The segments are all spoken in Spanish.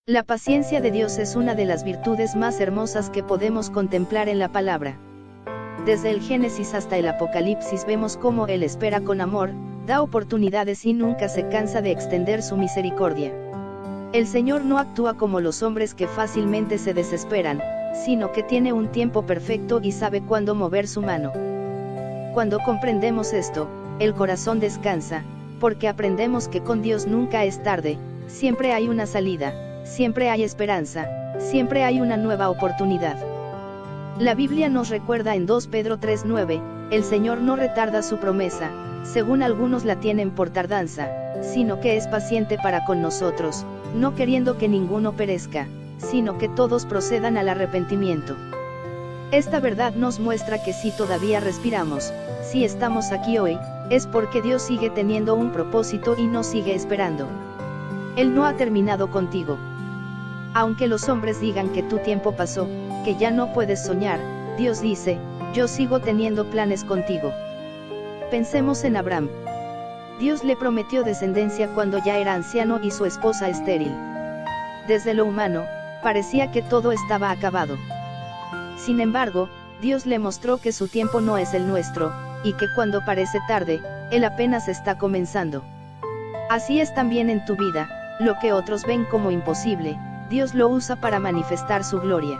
La paciencia de Dios es una de las virtudes más hermosas que podemos contemplar en la palabra. Desde el Génesis hasta el Apocalipsis vemos cómo Él espera con amor, da oportunidades y nunca se cansa de extender su misericordia. El Señor no actúa como los hombres que fácilmente se desesperan, sino que tiene un tiempo perfecto y sabe cuándo mover su mano. Cuando comprendemos esto, el corazón descansa, porque aprendemos que con Dios nunca es tarde, siempre hay una salida, siempre hay esperanza, siempre hay una nueva oportunidad. La Biblia nos recuerda en 2 Pedro 3:9, el Señor no retarda su promesa, según algunos la tienen por tardanza, sino que es paciente para con nosotros, no queriendo que ninguno perezca, sino que todos procedan al arrepentimiento. Esta verdad nos muestra que si todavía respiramos, si estamos aquí hoy, es porque Dios sigue teniendo un propósito y nos sigue esperando. Él no ha terminado contigo. Aunque los hombres digan que tu tiempo pasó, que ya no puedes soñar, Dios dice, yo sigo teniendo planes contigo. Pensemos en Abraham. Dios le prometió descendencia cuando ya era anciano y su esposa estéril. Desde lo humano, parecía que todo estaba acabado. Sin embargo, Dios le mostró que su tiempo no es el nuestro, y que cuando parece tarde, Él apenas está comenzando. Así es también en tu vida, lo que otros ven como imposible, Dios lo usa para manifestar su gloria.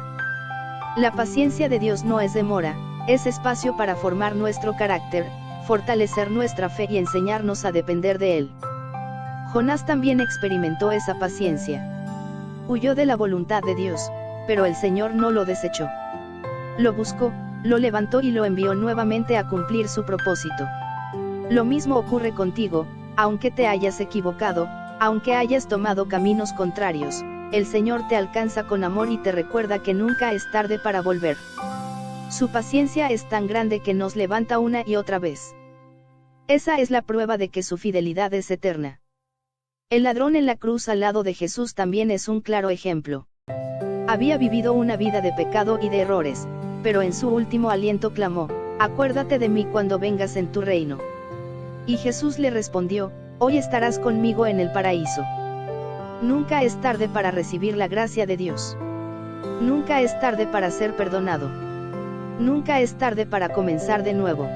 La paciencia de Dios no es demora, es espacio para formar nuestro carácter, fortalecer nuestra fe y enseñarnos a depender de Él. Jonás también experimentó esa paciencia. Huyó de la voluntad de Dios, pero el Señor no lo desechó. Lo buscó, lo levantó y lo envió nuevamente a cumplir su propósito. Lo mismo ocurre contigo, aunque te hayas equivocado, aunque hayas tomado caminos contrarios, el Señor te alcanza con amor y te recuerda que nunca es tarde para volver. Su paciencia es tan grande que nos levanta una y otra vez. Esa es la prueba de que su fidelidad es eterna. El ladrón en la cruz al lado de Jesús también es un claro ejemplo. Había vivido una vida de pecado y de errores, pero en su último aliento clamó, acuérdate de mí cuando vengas en tu reino. Y Jesús le respondió, hoy estarás conmigo en el paraíso. Nunca es tarde para recibir la gracia de Dios. Nunca es tarde para ser perdonado. Nunca es tarde para comenzar de nuevo.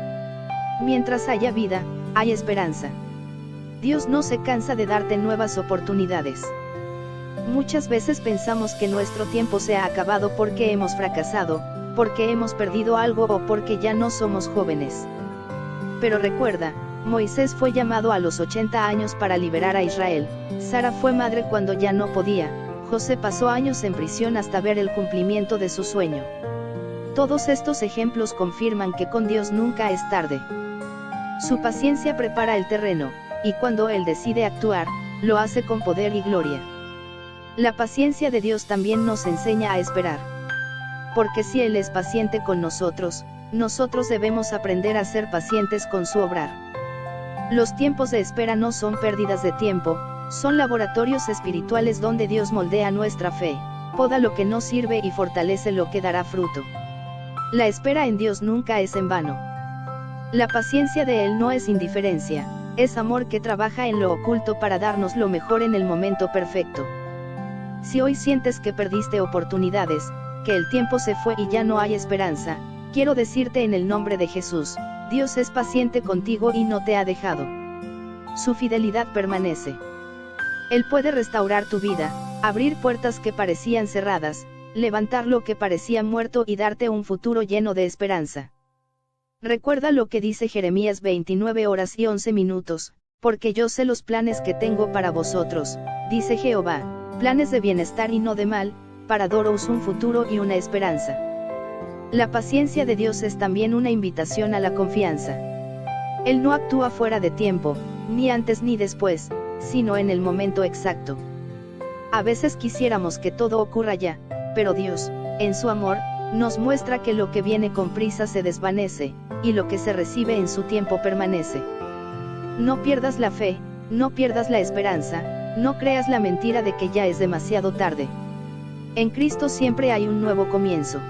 Mientras haya vida, hay esperanza. Dios no se cansa de darte nuevas oportunidades. Muchas veces pensamos que nuestro tiempo se ha acabado porque hemos fracasado, porque hemos perdido algo o porque ya no somos jóvenes. Pero recuerda, Moisés fue llamado a los 80 años para liberar a Israel, Sara fue madre cuando ya no podía, José pasó años en prisión hasta ver el cumplimiento de su sueño. Todos estos ejemplos confirman que con Dios nunca es tarde. Su paciencia prepara el terreno, y cuando Él decide actuar, lo hace con poder y gloria. La paciencia de Dios también nos enseña a esperar. Porque si Él es paciente con nosotros, nosotros debemos aprender a ser pacientes con su obrar. Los tiempos de espera no son pérdidas de tiempo, son laboratorios espirituales donde Dios moldea nuestra fe, poda lo que no sirve y fortalece lo que dará fruto. La espera en Dios nunca es en vano. La paciencia de Él no es indiferencia, es amor que trabaja en lo oculto para darnos lo mejor en el momento perfecto. Si hoy sientes que perdiste oportunidades, que el tiempo se fue y ya no hay esperanza, quiero decirte en el nombre de Jesús, Dios es paciente contigo y no te ha dejado. Su fidelidad permanece. Él puede restaurar tu vida, abrir puertas que parecían cerradas, levantar lo que parecía muerto y darte un futuro lleno de esperanza. Recuerda lo que dice Jeremías 29:11, porque yo sé los planes que tengo para vosotros, dice Jehová, planes de bienestar y no de mal, para daros un futuro y una esperanza. La paciencia de Dios es también una invitación a la confianza. Él no actúa fuera de tiempo, ni antes ni después, sino en el momento exacto. A veces quisiéramos que todo ocurra ya, pero Dios, en su amor, nos muestra que lo que viene con prisa se desvanece, y lo que se recibe en su tiempo permanece. No pierdas la fe, no pierdas la esperanza, no creas la mentira de que ya es demasiado tarde. En Cristo siempre hay un nuevo comienzo.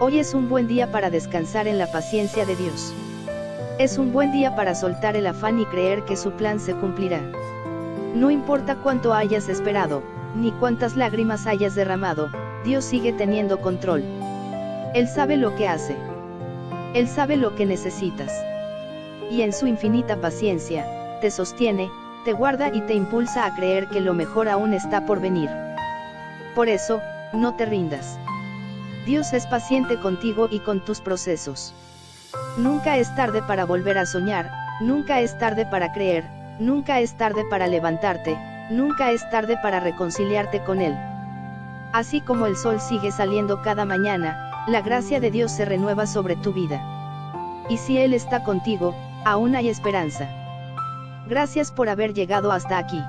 Hoy es un buen día para descansar en la paciencia de Dios. Es un buen día para soltar el afán y creer que su plan se cumplirá. No importa cuánto hayas esperado, ni cuántas lágrimas hayas derramado, Dios sigue teniendo control. Él sabe lo que hace. Él sabe lo que necesitas. Y en su infinita paciencia, te sostiene, te guarda y te impulsa a creer que lo mejor aún está por venir. Por eso, no te rindas. Dios es paciente contigo y con tus procesos. Nunca es tarde para volver a soñar, nunca es tarde para creer, nunca es tarde para levantarte, nunca es tarde para reconciliarte con Él. Así como el sol sigue saliendo cada mañana, la gracia de Dios se renueva sobre tu vida. Y si Él está contigo, aún hay esperanza. Gracias por haber llegado hasta aquí.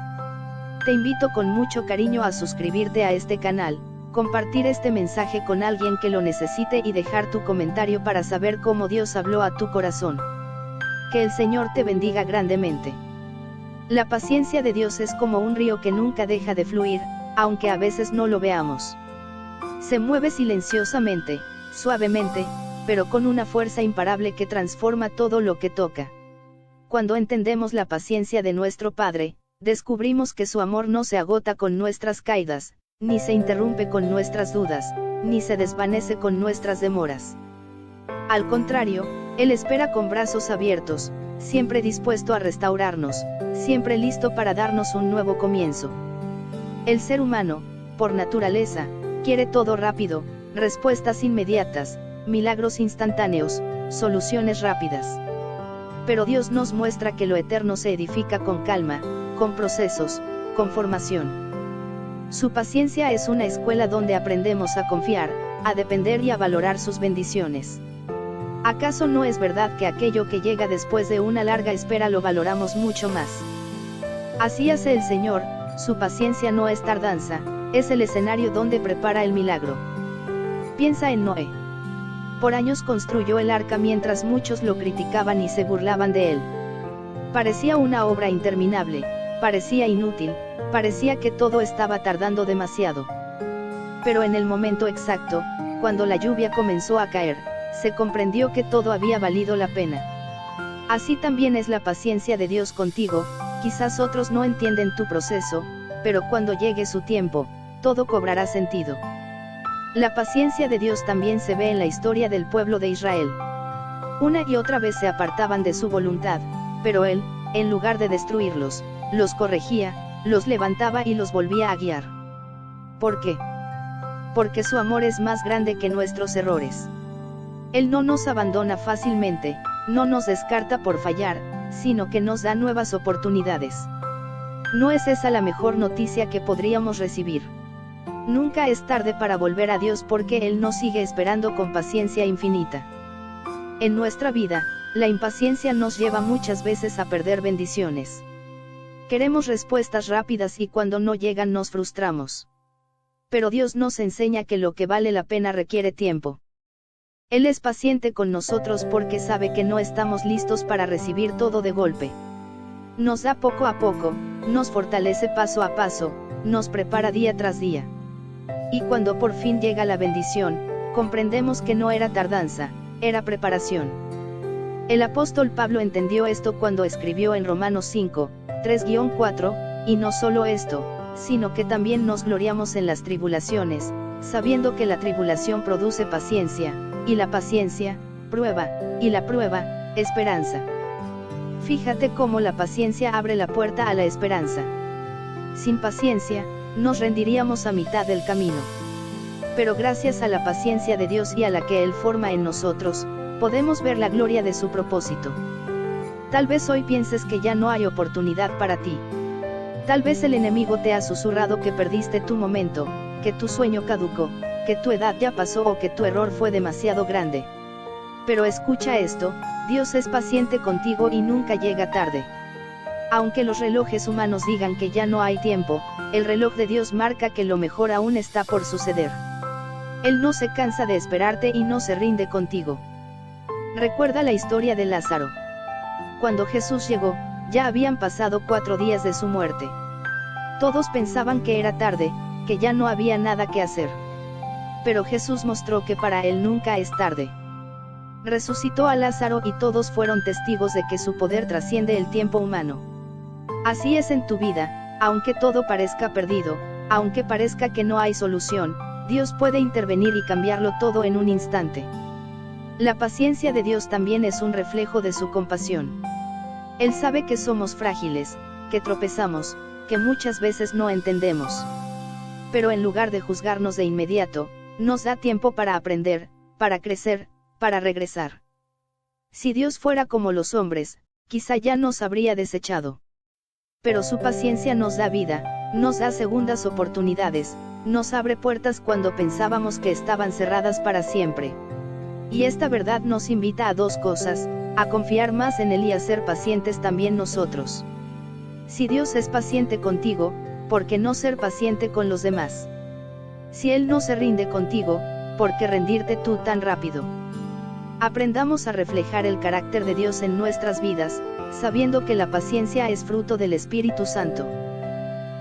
Te invito con mucho cariño a suscribirte a este canal, compartir este mensaje con alguien que lo necesite y dejar tu comentario para saber cómo Dios habló a tu corazón. Que el Señor te bendiga grandemente. La paciencia de Dios es como un río que nunca deja de fluir, aunque a veces no lo veamos. Se mueve silenciosamente, suavemente, pero con una fuerza imparable que transforma todo lo que toca. Cuando entendemos la paciencia de nuestro Padre, descubrimos que su amor no se agota con nuestras caídas, ni se interrumpe con nuestras dudas, ni se desvanece con nuestras demoras. Al contrario, Él espera con brazos abiertos, siempre dispuesto a restaurarnos, siempre listo para darnos un nuevo comienzo. El ser humano, por naturaleza, quiere todo rápido, respuestas inmediatas, milagros instantáneos, soluciones rápidas. Pero Dios nos muestra que lo eterno se edifica con calma, con procesos, con formación. Su paciencia es una escuela donde aprendemos a confiar, a depender y a valorar sus bendiciones. ¿Acaso no es verdad que aquello que llega después de una larga espera lo valoramos mucho más? Así hace el Señor, su paciencia no es tardanza, es el escenario donde prepara el milagro. Piensa en Noé. Por años construyó el arca mientras muchos lo criticaban y se burlaban de él. Parecía una obra interminable, parecía inútil, parecía que todo estaba tardando demasiado. Pero en el momento exacto, cuando la lluvia comenzó a caer, se comprendió que todo había valido la pena. Así también es la paciencia de Dios contigo, quizás otros no entienden tu proceso, pero cuando llegue su tiempo, todo cobrará sentido. La paciencia de Dios también se ve en la historia del pueblo de Israel. Una y otra vez se apartaban de su voluntad, pero Él, en lugar de destruirlos, los corregía, los levantaba y los volvía a guiar. ¿Por qué? Porque su amor es más grande que nuestros errores. Él no nos abandona fácilmente, no nos descarta por fallar, sino que nos da nuevas oportunidades. ¿No es esa la mejor noticia que podríamos recibir? Nunca es tarde para volver a Dios porque Él nos sigue esperando con paciencia infinita. En nuestra vida, la impaciencia nos lleva muchas veces a perder bendiciones. Queremos respuestas rápidas y cuando no llegan nos frustramos. Pero Dios nos enseña que lo que vale la pena requiere tiempo. Él es paciente con nosotros porque sabe que no estamos listos para recibir todo de golpe. Nos da poco a poco, nos fortalece paso a paso, nos prepara día tras día. Y cuando por fin llega la bendición, comprendemos que no era tardanza, era preparación. El apóstol Pablo entendió esto cuando escribió en Romanos 5, 3-4, y no solo esto, sino que también nos gloriamos en las tribulaciones, sabiendo que la tribulación produce paciencia, y la paciencia, prueba, y la prueba, esperanza. Fíjate cómo la paciencia abre la puerta a la esperanza. Sin paciencia, nos rendiríamos a mitad del camino. Pero gracias a la paciencia de Dios y a la que Él forma en nosotros, podemos ver la gloria de su propósito. Tal vez hoy pienses que ya no hay oportunidad para ti. Tal vez el enemigo te ha susurrado que perdiste tu momento, que tu sueño caducó, que tu edad ya pasó o que tu error fue demasiado grande. Pero escucha esto, Dios es paciente contigo y nunca llega tarde. Aunque los relojes humanos digan que ya no hay tiempo, el reloj de Dios marca que lo mejor aún está por suceder. Él no se cansa de esperarte y no se rinde contigo. Recuerda la historia de Lázaro. Cuando Jesús llegó, ya habían pasado 4 días de su muerte. Todos pensaban que era tarde, que ya no había nada que hacer. Pero Jesús mostró que para Él nunca es tarde. Resucitó a Lázaro y todos fueron testigos de que su poder trasciende el tiempo humano. Así es en tu vida, aunque todo parezca perdido, Aunque parezca que no hay solución, Dios puede intervenir y cambiarlo todo en un instante. La paciencia de Dios también es un reflejo de su compasión. Él sabe que somos frágiles, que tropezamos, que muchas veces no entendemos. Pero en lugar de juzgarnos de inmediato, nos da tiempo para aprender, para crecer, para regresar. Si Dios fuera como los hombres, quizá ya nos habría desechado. Pero su paciencia nos da vida, nos da segundas oportunidades, nos abre puertas cuando pensábamos que estaban cerradas para siempre. Y esta verdad nos invita a dos cosas: a confiar más en Él y a ser pacientes también nosotros. Si Dios es paciente contigo, ¿por qué no ser paciente con los demás? Si Él no se rinde contigo, ¿por qué rendirte tú tan rápido? Aprendamos a reflejar el carácter de Dios en nuestras vidas, sabiendo que la paciencia es fruto del Espíritu Santo.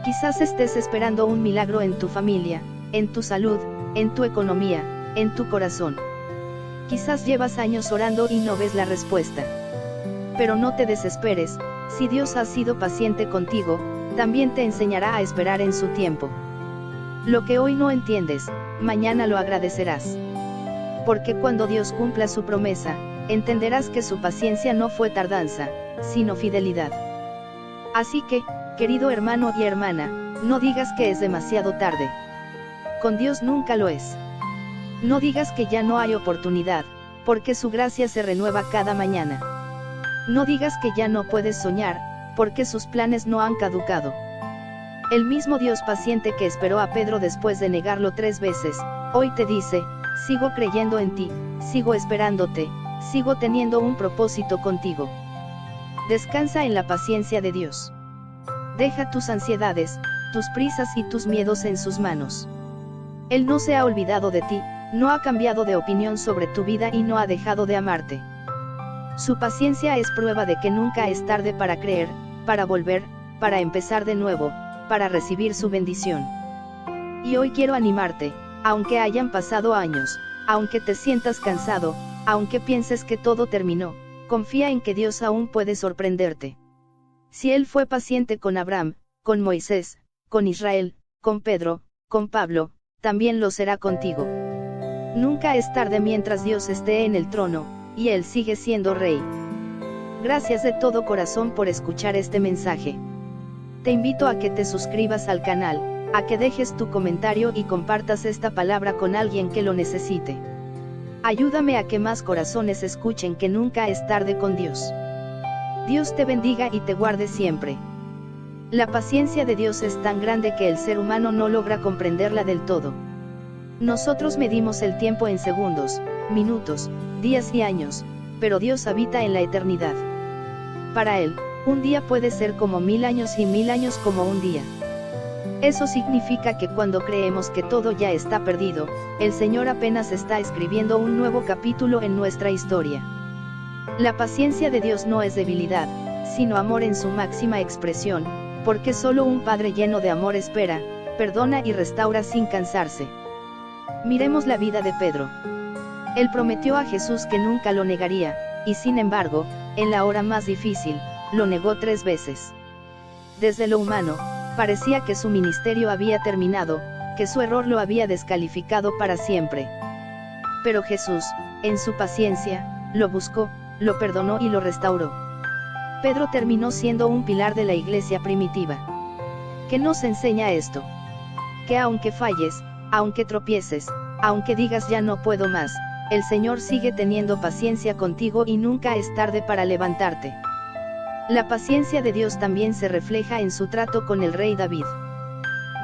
Quizás estés esperando un milagro en tu familia, en tu salud, en tu economía, en tu corazón. Quizás llevas años orando y no ves la respuesta. Pero no te desesperes, si Dios ha sido paciente contigo, también te enseñará a esperar en su tiempo. Lo que hoy no entiendes, mañana lo agradecerás. Porque cuando Dios cumpla su promesa, entenderás que su paciencia no fue tardanza, sino fidelidad. Así que, querido hermano y hermana, no digas que es demasiado tarde. Con Dios nunca lo es. No digas que ya no hay oportunidad, porque su gracia se renueva cada mañana. No digas que ya no puedes soñar, porque sus planes no han caducado. El mismo Dios paciente que esperó a Pedro después de negarlo 3 veces, hoy te dice: sigo creyendo en ti, sigo esperándote, sigo teniendo un propósito contigo. Descansa en la paciencia de Dios. Deja tus ansiedades, tus prisas y tus miedos en sus manos. Él no se ha olvidado de ti, no ha cambiado de opinión sobre tu vida y no ha dejado de amarte. Su paciencia es prueba de que nunca es tarde para creer, para volver, para empezar de nuevo, para recibir su bendición. Y hoy quiero animarte, aunque hayan pasado años, aunque te sientas cansado, aunque pienses que todo terminó, confía en que Dios aún puede sorprenderte. Si Él fue paciente con Abraham, con Moisés, con Israel, con Pedro, con Pablo, también lo será contigo. Nunca es tarde mientras Dios esté en el trono, y Él sigue siendo Rey. Gracias de todo corazón por escuchar este mensaje. Te invito a que te suscribas al canal, a que dejes tu comentario y compartas esta palabra con alguien que lo necesite. Ayúdame a que más corazones escuchen que nunca es tarde con Dios. Dios te bendiga y te guarde siempre. La paciencia de Dios es tan grande que el ser humano no logra comprenderla del todo. Nosotros medimos el tiempo en segundos, minutos, días y años, pero Dios habita en la eternidad. Para Él, un día puede ser como 1000 años y 1000 años como un día. Eso significa que cuando creemos que todo ya está perdido, el Señor apenas está escribiendo un nuevo capítulo en nuestra historia. La paciencia de Dios no es debilidad, sino amor en su máxima expresión, porque solo un Padre lleno de amor espera, perdona y restaura sin cansarse. Miremos la vida de Pedro. Él prometió a Jesús que nunca lo negaría, y sin embargo, en la hora más difícil, lo negó 3 veces. Desde lo humano, parecía que su ministerio había terminado, que su error lo había descalificado para siempre. Pero Jesús, en su paciencia, lo buscó, lo perdonó y lo restauró. Pedro terminó siendo un pilar de la iglesia primitiva. ¿Qué nos enseña esto? Que aunque falles, aunque tropieces, aunque digas ya no puedo más, el Señor sigue teniendo paciencia contigo y nunca es tarde para levantarte. La paciencia de Dios también se refleja en su trato con el rey David.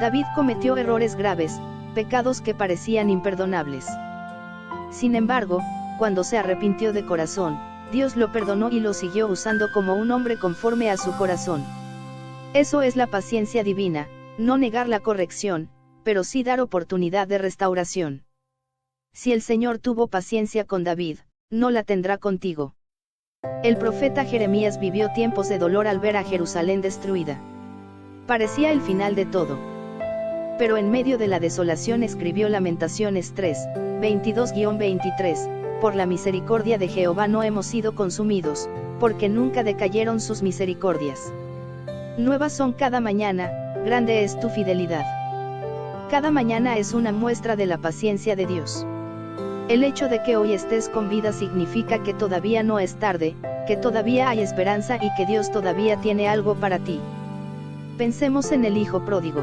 David cometió errores graves, pecados que parecían imperdonables. Sin embargo, cuando se arrepintió de corazón, Dios lo perdonó y lo siguió usando como un hombre conforme a su corazón. Eso es la paciencia divina, no negar la corrección, pero sí dar oportunidad de restauración. Si el Señor tuvo paciencia con David, no la tendrá contigo. El profeta Jeremías vivió tiempos de dolor al ver a Jerusalén destruida. Parecía el final de todo. Pero en medio de la desolación escribió Lamentaciones 3, 22-23, por la misericordia de Jehová no hemos sido consumidos, porque nunca decayeron sus misericordias. Nuevas son cada mañana, grande es tu fidelidad. Cada mañana es una muestra de la paciencia de Dios. El hecho de que hoy estés con vida significa que todavía no es tarde, que todavía hay esperanza y que Dios todavía tiene algo para ti. Pensemos en el hijo pródigo.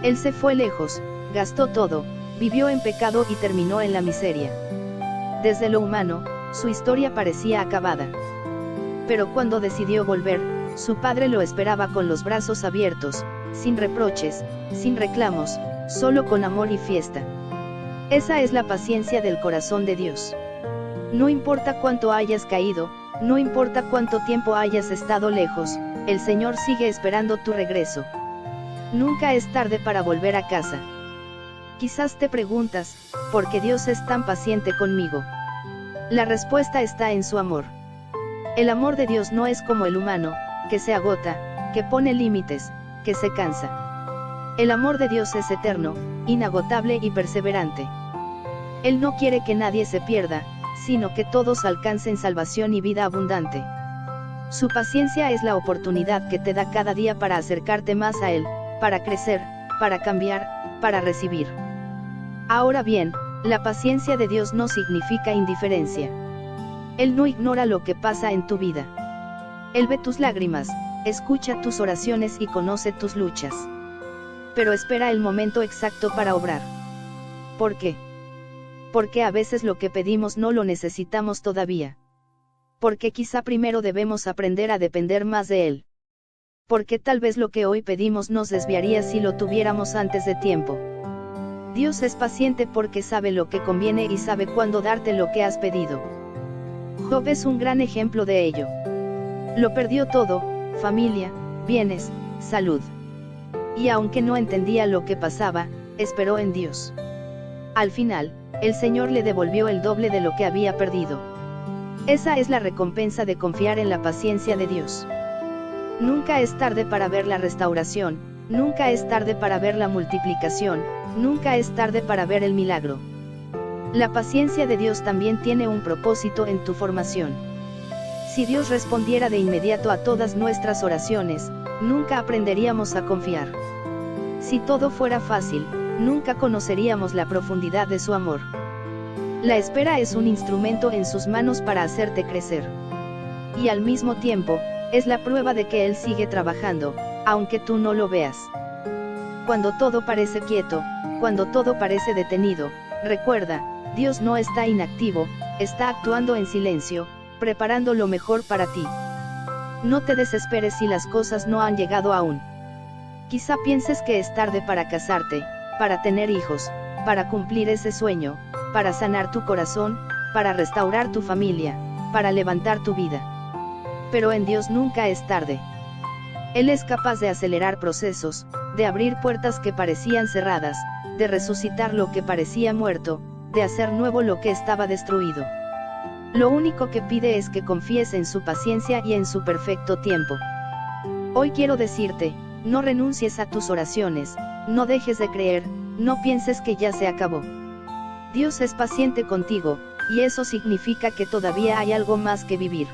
Él se fue lejos, gastó todo, vivió en pecado y terminó en la miseria. Desde lo humano, su historia parecía acabada. Pero cuando decidió volver, su padre lo esperaba con los brazos abiertos, sin reproches, sin reclamos, solo con amor y fiesta. Esa es la paciencia del corazón de Dios. No importa cuánto hayas caído, no importa cuánto tiempo hayas estado lejos, el Señor sigue esperando tu regreso. Nunca es tarde para volver a casa. Quizás te preguntas, ¿por qué Dios es tan paciente conmigo? La respuesta está en su amor. El amor de Dios no es como el humano, que se agota, que pone límites, que se cansa. El amor de Dios es eterno, inagotable y perseverante. Él no quiere que nadie se pierda, sino que todos alcancen salvación y vida abundante. Su paciencia es la oportunidad que te da cada día para acercarte más a Él, para crecer, para cambiar, para recibir. Ahora bien, la paciencia de Dios no significa indiferencia. Él no ignora lo que pasa en tu vida. Él ve tus lágrimas, escucha tus oraciones y conoce tus luchas. Pero espera el momento exacto para obrar. ¿Por qué? Porque a veces lo que pedimos no lo necesitamos todavía. Porque quizá primero debemos aprender a depender más de Él. Porque tal vez lo que hoy pedimos nos desviaría si lo tuviéramos antes de tiempo. Dios es paciente porque sabe lo que conviene y sabe cuándo darte lo que has pedido. Job es un gran ejemplo de ello. Lo perdió todo, familia, bienes, salud. Y aunque no entendía lo que pasaba, esperó en Dios. Al final, el Señor le devolvió el doble de lo que había perdido. Esa es la recompensa de confiar en la paciencia de Dios. Nunca es tarde para ver la restauración, nunca es tarde para ver la multiplicación, nunca es tarde para ver el milagro. La paciencia de Dios también tiene un propósito en tu formación. Si Dios respondiera de inmediato a todas nuestras oraciones, nunca aprenderíamos a confiar. Si todo fuera fácil, nunca conoceríamos la profundidad de su amor. La espera es un instrumento en sus manos para hacerte crecer. Y al mismo tiempo, es la prueba de que Él sigue trabajando, aunque tú no lo veas. Cuando todo parece quieto, cuando todo parece detenido, recuerda, Dios no está inactivo, está actuando en silencio, preparando lo mejor para ti. No te desesperes si las cosas no han llegado aún. Quizá pienses que es tarde para casarte, para tener hijos, para cumplir ese sueño, para sanar tu corazón, para restaurar tu familia, para levantar tu vida. Pero en Dios nunca es tarde. Él es capaz de acelerar procesos, de abrir puertas que parecían cerradas, de resucitar lo que parecía muerto, de hacer nuevo lo que estaba destruido. Lo único que pide es que confíes en su paciencia y en su perfecto tiempo. Hoy quiero decirte, no renuncies a tus oraciones, no dejes de creer, no pienses que ya se acabó. Dios es paciente contigo, y eso significa que todavía hay algo más que vivir.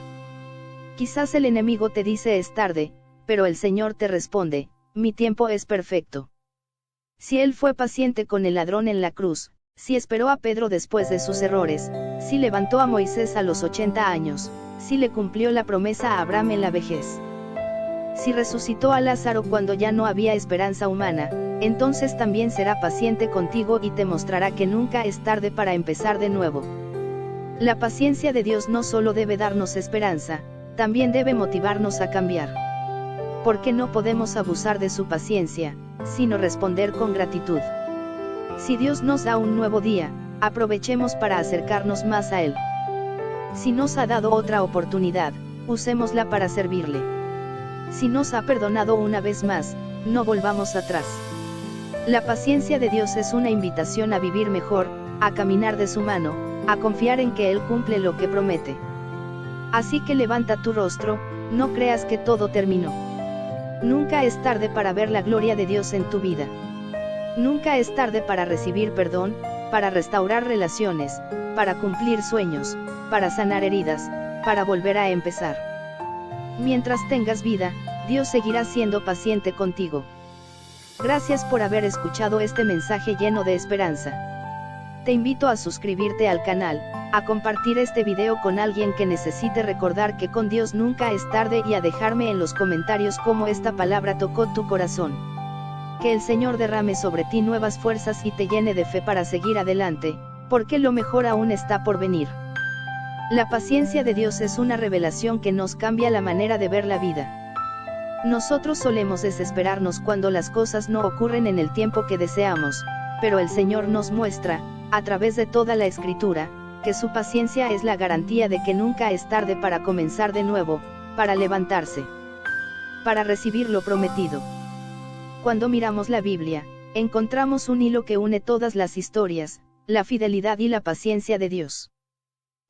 Quizás el enemigo te dice es tarde, pero el Señor te responde, mi tiempo es perfecto. Si Él fue paciente con el ladrón en la cruz, si esperó a Pedro después de sus errores, si levantó a Moisés a los 80 años, si le cumplió la promesa a Abraham en la vejez, si resucitó a Lázaro cuando ya no había esperanza humana, entonces también será paciente contigo y te mostrará que nunca es tarde para empezar de nuevo. La paciencia de Dios no solo debe darnos esperanza, también debe motivarnos a cambiar. Porque no podemos abusar de su paciencia, sino responder con gratitud. Si Dios nos da un nuevo día, aprovechemos para acercarnos más a Él. Si nos ha dado otra oportunidad, usémosla para servirle. Si nos ha perdonado una vez más, no volvamos atrás. La paciencia de Dios es una invitación a vivir mejor, a caminar de su mano, a confiar en que Él cumple lo que promete. Así que levanta tu rostro, no creas que todo terminó. Nunca es tarde para ver la gloria de Dios en tu vida. Nunca es tarde para recibir perdón, para restaurar relaciones, para cumplir sueños, para sanar heridas, para volver a empezar. Mientras tengas vida, Dios seguirá siendo paciente contigo. Gracias por haber escuchado este mensaje lleno de esperanza. Te invito a suscribirte al canal, a compartir este video con alguien que necesite recordar que con Dios nunca es tarde y a dejarme en los comentarios cómo esta palabra tocó tu corazón. Que el Señor derrame sobre ti nuevas fuerzas y te llene de fe para seguir adelante, porque lo mejor aún está por venir. La paciencia de Dios es una revelación que nos cambia la manera de ver la vida. Nosotros solemos desesperarnos cuando las cosas no ocurren en el tiempo que deseamos, pero el Señor nos muestra, a través de toda la Escritura, que su paciencia es la garantía de que nunca es tarde para comenzar de nuevo, para levantarse, para recibir lo prometido. Cuando miramos la Biblia, encontramos un hilo que une todas las historias, la fidelidad y la paciencia de Dios.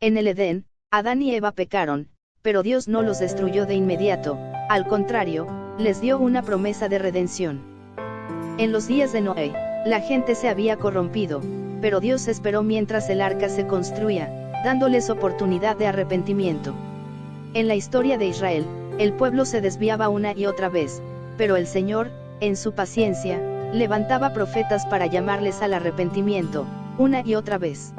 En el Edén, Adán y Eva pecaron, pero Dios no los destruyó de inmediato, al contrario, les dio una promesa de redención. En los días de Noé, la gente se había corrompido, pero Dios esperó mientras el arca se construía, dándoles oportunidad de arrepentimiento. En la historia de Israel, el pueblo se desviaba una y otra vez, pero el Señor, en su paciencia, levantaba profetas para llamarles al arrepentimiento, una y otra vez.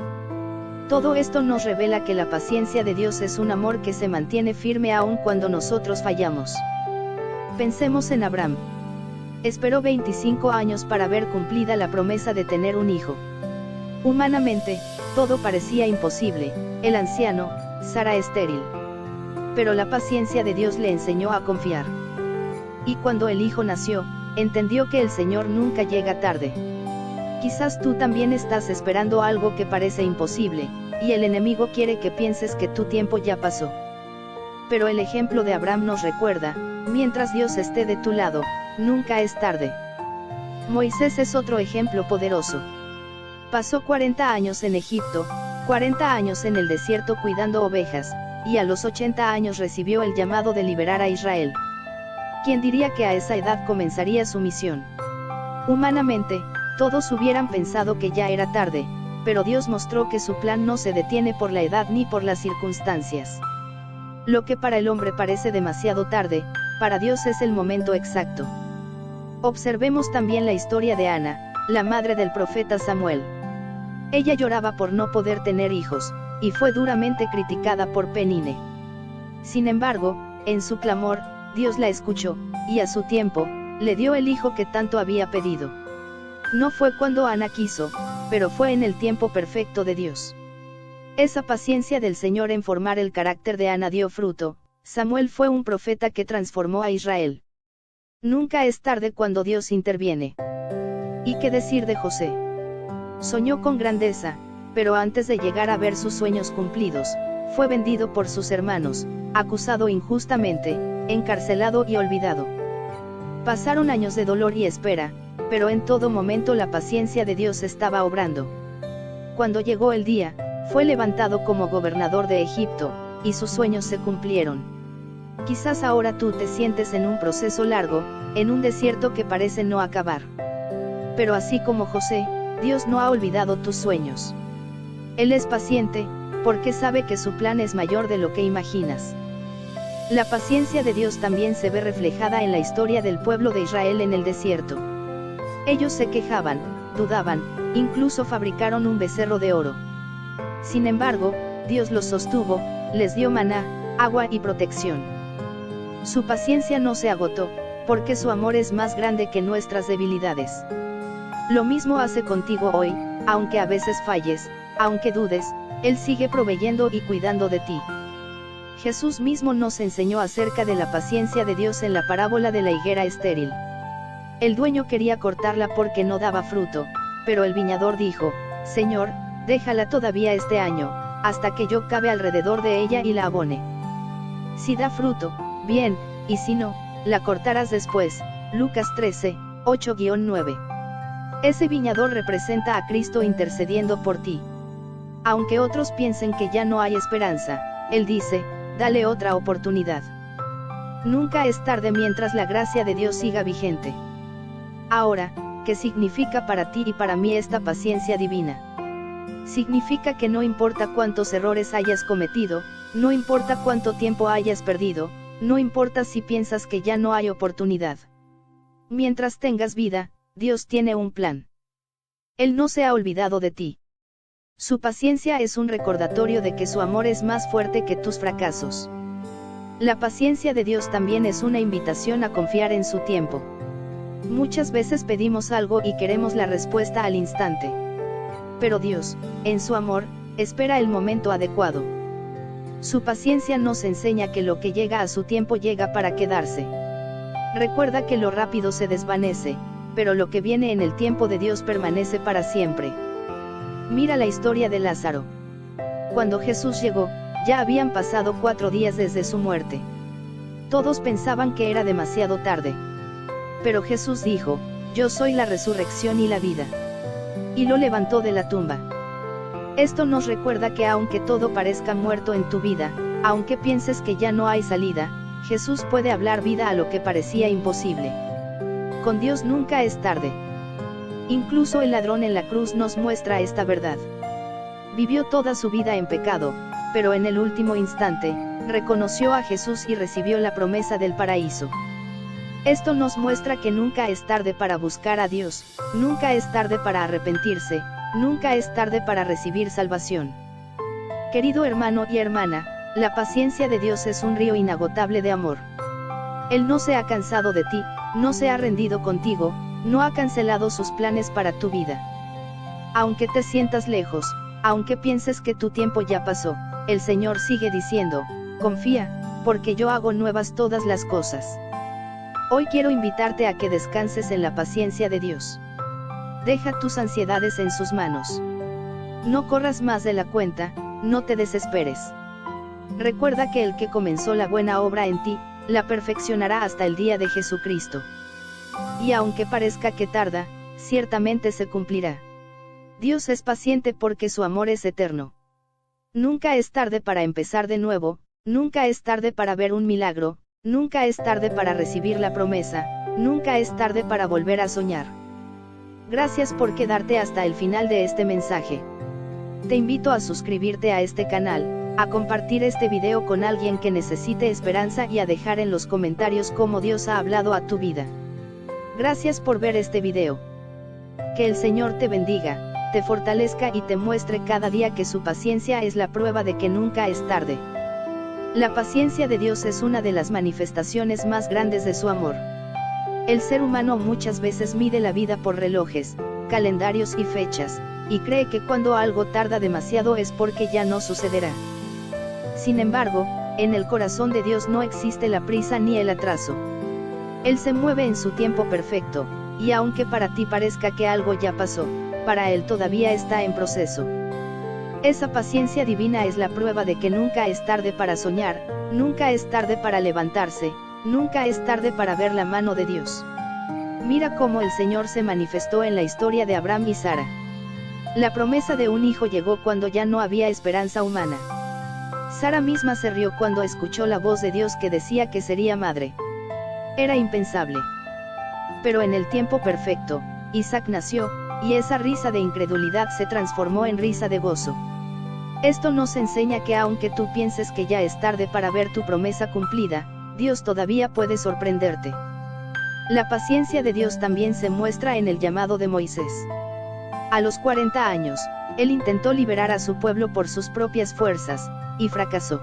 Todo esto nos revela que la paciencia de Dios es un amor que se mantiene firme aun cuando nosotros fallamos. Pensemos en Abraham. Esperó 25 años para ver cumplida la promesa de tener un hijo. Humanamente, todo parecía imposible, el anciano, Sara estéril. Pero la paciencia de Dios le enseñó a confiar. Y cuando el hijo nació, entendió que el Señor nunca llega tarde. Quizás tú también estás esperando algo que parece imposible, y el enemigo quiere que pienses que tu tiempo ya pasó. Pero el ejemplo de Abraham nos recuerda, mientras Dios esté de tu lado, nunca es tarde. Moisés es otro ejemplo poderoso. Pasó 40 años en Egipto, 40 años en el desierto cuidando ovejas, y a los 80 años recibió el llamado de liberar a Israel. ¿Quién diría que a esa edad comenzaría su misión? Humanamente, todos hubieran pensado que ya era tarde, pero Dios mostró que su plan no se detiene por la edad ni por las circunstancias. Lo que para el hombre parece demasiado tarde, para Dios es el momento exacto. Observemos también la historia de Ana, la madre del profeta Samuel. Ella lloraba por no poder tener hijos, y fue duramente criticada por Penine. Sin embargo, en su clamor, Dios la escuchó, y a su tiempo, le dio el hijo que tanto había pedido. No fue cuando Ana quiso, pero fue en el tiempo perfecto de Dios. Esa paciencia del Señor en formar el carácter de Ana dio fruto. Samuel fue un profeta que transformó a Israel. Nunca es tarde cuando Dios interviene. ¿Y qué decir de José? Soñó con grandeza, pero antes de llegar a ver sus sueños cumplidos, fue vendido por sus hermanos, acusado injustamente, encarcelado y olvidado. Pasaron años de dolor y espera, pero en todo momento la paciencia de Dios estaba obrando. Cuando llegó el día, fue levantado como gobernador de Egipto, y sus sueños se cumplieron. Quizás ahora tú te sientes en un proceso largo, en un desierto que parece no acabar. Pero así como José, Dios no ha olvidado tus sueños. Él es paciente, porque sabe que su plan es mayor de lo que imaginas. La paciencia de Dios también se ve reflejada en la historia del pueblo de Israel en el desierto. Ellos se quejaban, dudaban, incluso fabricaron un becerro de oro. Sin embargo, Dios los sostuvo, les dio maná, agua y protección. Su paciencia no se agotó, porque su amor es más grande que nuestras debilidades. Lo mismo hace contigo hoy, aunque a veces falles, aunque dudes, Él sigue proveyendo y cuidando de ti. Jesús mismo nos enseñó acerca de la paciencia de Dios en la parábola de la higuera estéril. El dueño quería cortarla porque no daba fruto, pero el viñador dijo, Señor, déjala todavía este año, hasta que yo cabe alrededor de ella y la abone. Si da fruto, bien, y si no, la cortarás después. Lucas 13, 8-9. Ese viñador representa a Cristo intercediendo por ti. Aunque otros piensen que ya no hay esperanza, Él dice, dale otra oportunidad. Nunca es tarde mientras la gracia de Dios siga vigente. Ahora, ¿qué significa para ti y para mí esta paciencia divina? Significa que no importa cuántos errores hayas cometido, no importa cuánto tiempo hayas perdido, no importa si piensas que ya no hay oportunidad. Mientras tengas vida, Dios tiene un plan. Él no se ha olvidado de ti. Su paciencia es un recordatorio de que su amor es más fuerte que tus fracasos. La paciencia de Dios también es una invitación a confiar en su tiempo. Muchas veces pedimos algo y queremos la respuesta al instante. Pero Dios, en su amor, espera el momento adecuado. Su paciencia nos enseña que lo que llega a su tiempo llega para quedarse. Recuerda que lo rápido se desvanece, pero lo que viene en el tiempo de Dios permanece para siempre. Mira la historia de Lázaro. Cuando Jesús llegó, ya habían pasado 4 días desde su muerte. Todos pensaban que era demasiado tarde. Pero Jesús dijo, yo soy la resurrección y la vida. Y lo levantó de la tumba. Esto nos recuerda que aunque todo parezca muerto en tu vida, aunque pienses que ya no hay salida, Jesús puede hablar vida a lo que parecía imposible. Con Dios nunca es tarde. Incluso el ladrón en la cruz nos muestra esta verdad. Vivió toda su vida en pecado, pero en el último instante, reconoció a Jesús y recibió la promesa del paraíso. Esto nos muestra que nunca es tarde para buscar a Dios, nunca es tarde para arrepentirse, nunca es tarde para recibir salvación. Querido hermano y hermana, la paciencia de Dios es un río inagotable de amor. Él no se ha cansado de ti, no se ha rendido contigo, no ha cancelado sus planes para tu vida. Aunque te sientas lejos, aunque pienses que tu tiempo ya pasó, el Señor sigue diciendo, confía, porque yo hago nuevas todas las cosas. Hoy quiero invitarte a que descanses en la paciencia de Dios. Deja tus ansiedades en sus manos. No corras más de la cuenta, no te desesperes. Recuerda que el que comenzó la buena obra en ti, la perfeccionará hasta el día de Jesucristo. Y aunque parezca que tarda, ciertamente se cumplirá. Dios es paciente porque su amor es eterno. Nunca es tarde para empezar de nuevo, nunca es tarde para ver un milagro, nunca es tarde para recibir la promesa, nunca es tarde para volver a soñar. Gracias por quedarte hasta el final de este mensaje. Te invito a suscribirte a este canal, a compartir este video con alguien que necesite esperanza y a dejar en los comentarios cómo Dios ha hablado a tu vida. Gracias por ver este video. Que el Señor te bendiga, te fortalezca y te muestre cada día que su paciencia es la prueba de que nunca es tarde. La paciencia de Dios es una de las manifestaciones más grandes de su amor. El ser humano muchas veces mide la vida por relojes, calendarios y fechas, y cree que cuando algo tarda demasiado es porque ya no sucederá. Sin embargo, en el corazón de Dios no existe la prisa ni el atraso. Él se mueve en su tiempo perfecto, y aunque para ti parezca que algo ya pasó, para Él todavía está en proceso. Esa paciencia divina es la prueba de que nunca es tarde para soñar, nunca es tarde para levantarse, nunca es tarde para ver la mano de Dios. Mira cómo el Señor se manifestó en la historia de Abraham y Sara. La promesa de un hijo llegó cuando ya no había esperanza humana. Sara misma se rió cuando escuchó la voz de Dios que decía que sería madre. Era impensable. Pero en el tiempo perfecto, Isaac nació, y esa risa de incredulidad se transformó en risa de gozo. Esto nos enseña que aunque tú pienses que ya es tarde para ver tu promesa cumplida, Dios todavía puede sorprenderte. La paciencia de Dios también se muestra en el llamado de Moisés. A los 40 años, él intentó liberar a su pueblo por sus propias fuerzas, y fracasó.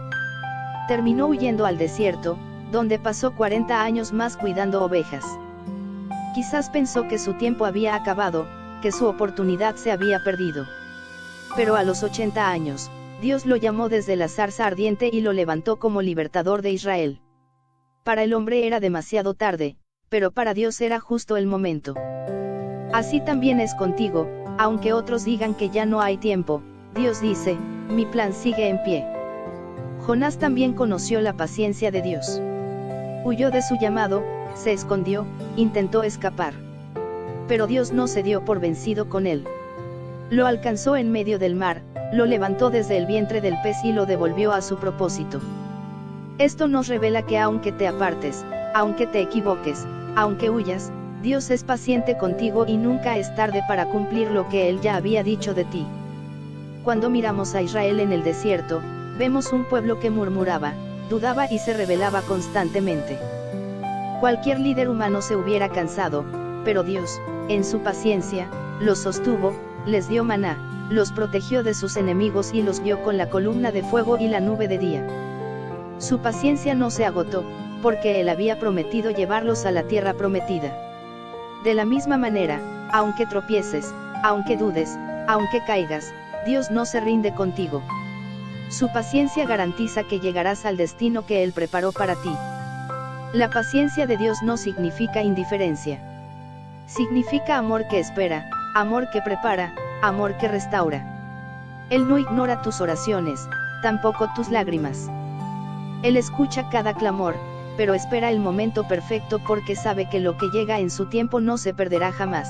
Terminó huyendo al desierto, donde pasó 40 años más cuidando ovejas. Quizás pensó que su tiempo había acabado, que su oportunidad se había perdido. Pero a los 80 años, Dios lo llamó desde la zarza ardiente y lo levantó como libertador de Israel. Para el hombre era demasiado tarde, pero para Dios era justo el momento. Así también es contigo, aunque otros digan que ya no hay tiempo, Dios dice, mi plan sigue en pie. Jonás también conoció la paciencia de Dios. Huyó de su llamado, se escondió, intentó escapar. Pero Dios no se dio por vencido con él. Lo alcanzó en medio del mar, lo levantó desde el vientre del pez y lo devolvió a su propósito. Esto nos revela que aunque te apartes, aunque te equivoques, aunque huyas, Dios es paciente contigo y nunca es tarde para cumplir lo que Él ya había dicho de ti. Cuando miramos a Israel en el desierto, vemos un pueblo que murmuraba, dudaba y se rebelaba constantemente. Cualquier líder humano se hubiera cansado, pero Dios, en su paciencia, los sostuvo, les dio maná, los protegió de sus enemigos y los guió con la columna de fuego y la nube de día. Su paciencia no se agotó, porque él había prometido llevarlos a la tierra prometida. De la misma manera, aunque tropieces, aunque dudes, aunque caigas, Dios no se rinde contigo. Su paciencia garantiza que llegarás al destino que Él preparó para ti. La paciencia de Dios no significa indiferencia. Significa amor que espera, amor que prepara, amor que restaura. Él no ignora tus oraciones, tampoco tus lágrimas. Él escucha cada clamor, pero espera el momento perfecto porque sabe que lo que llega en su tiempo no se perderá jamás.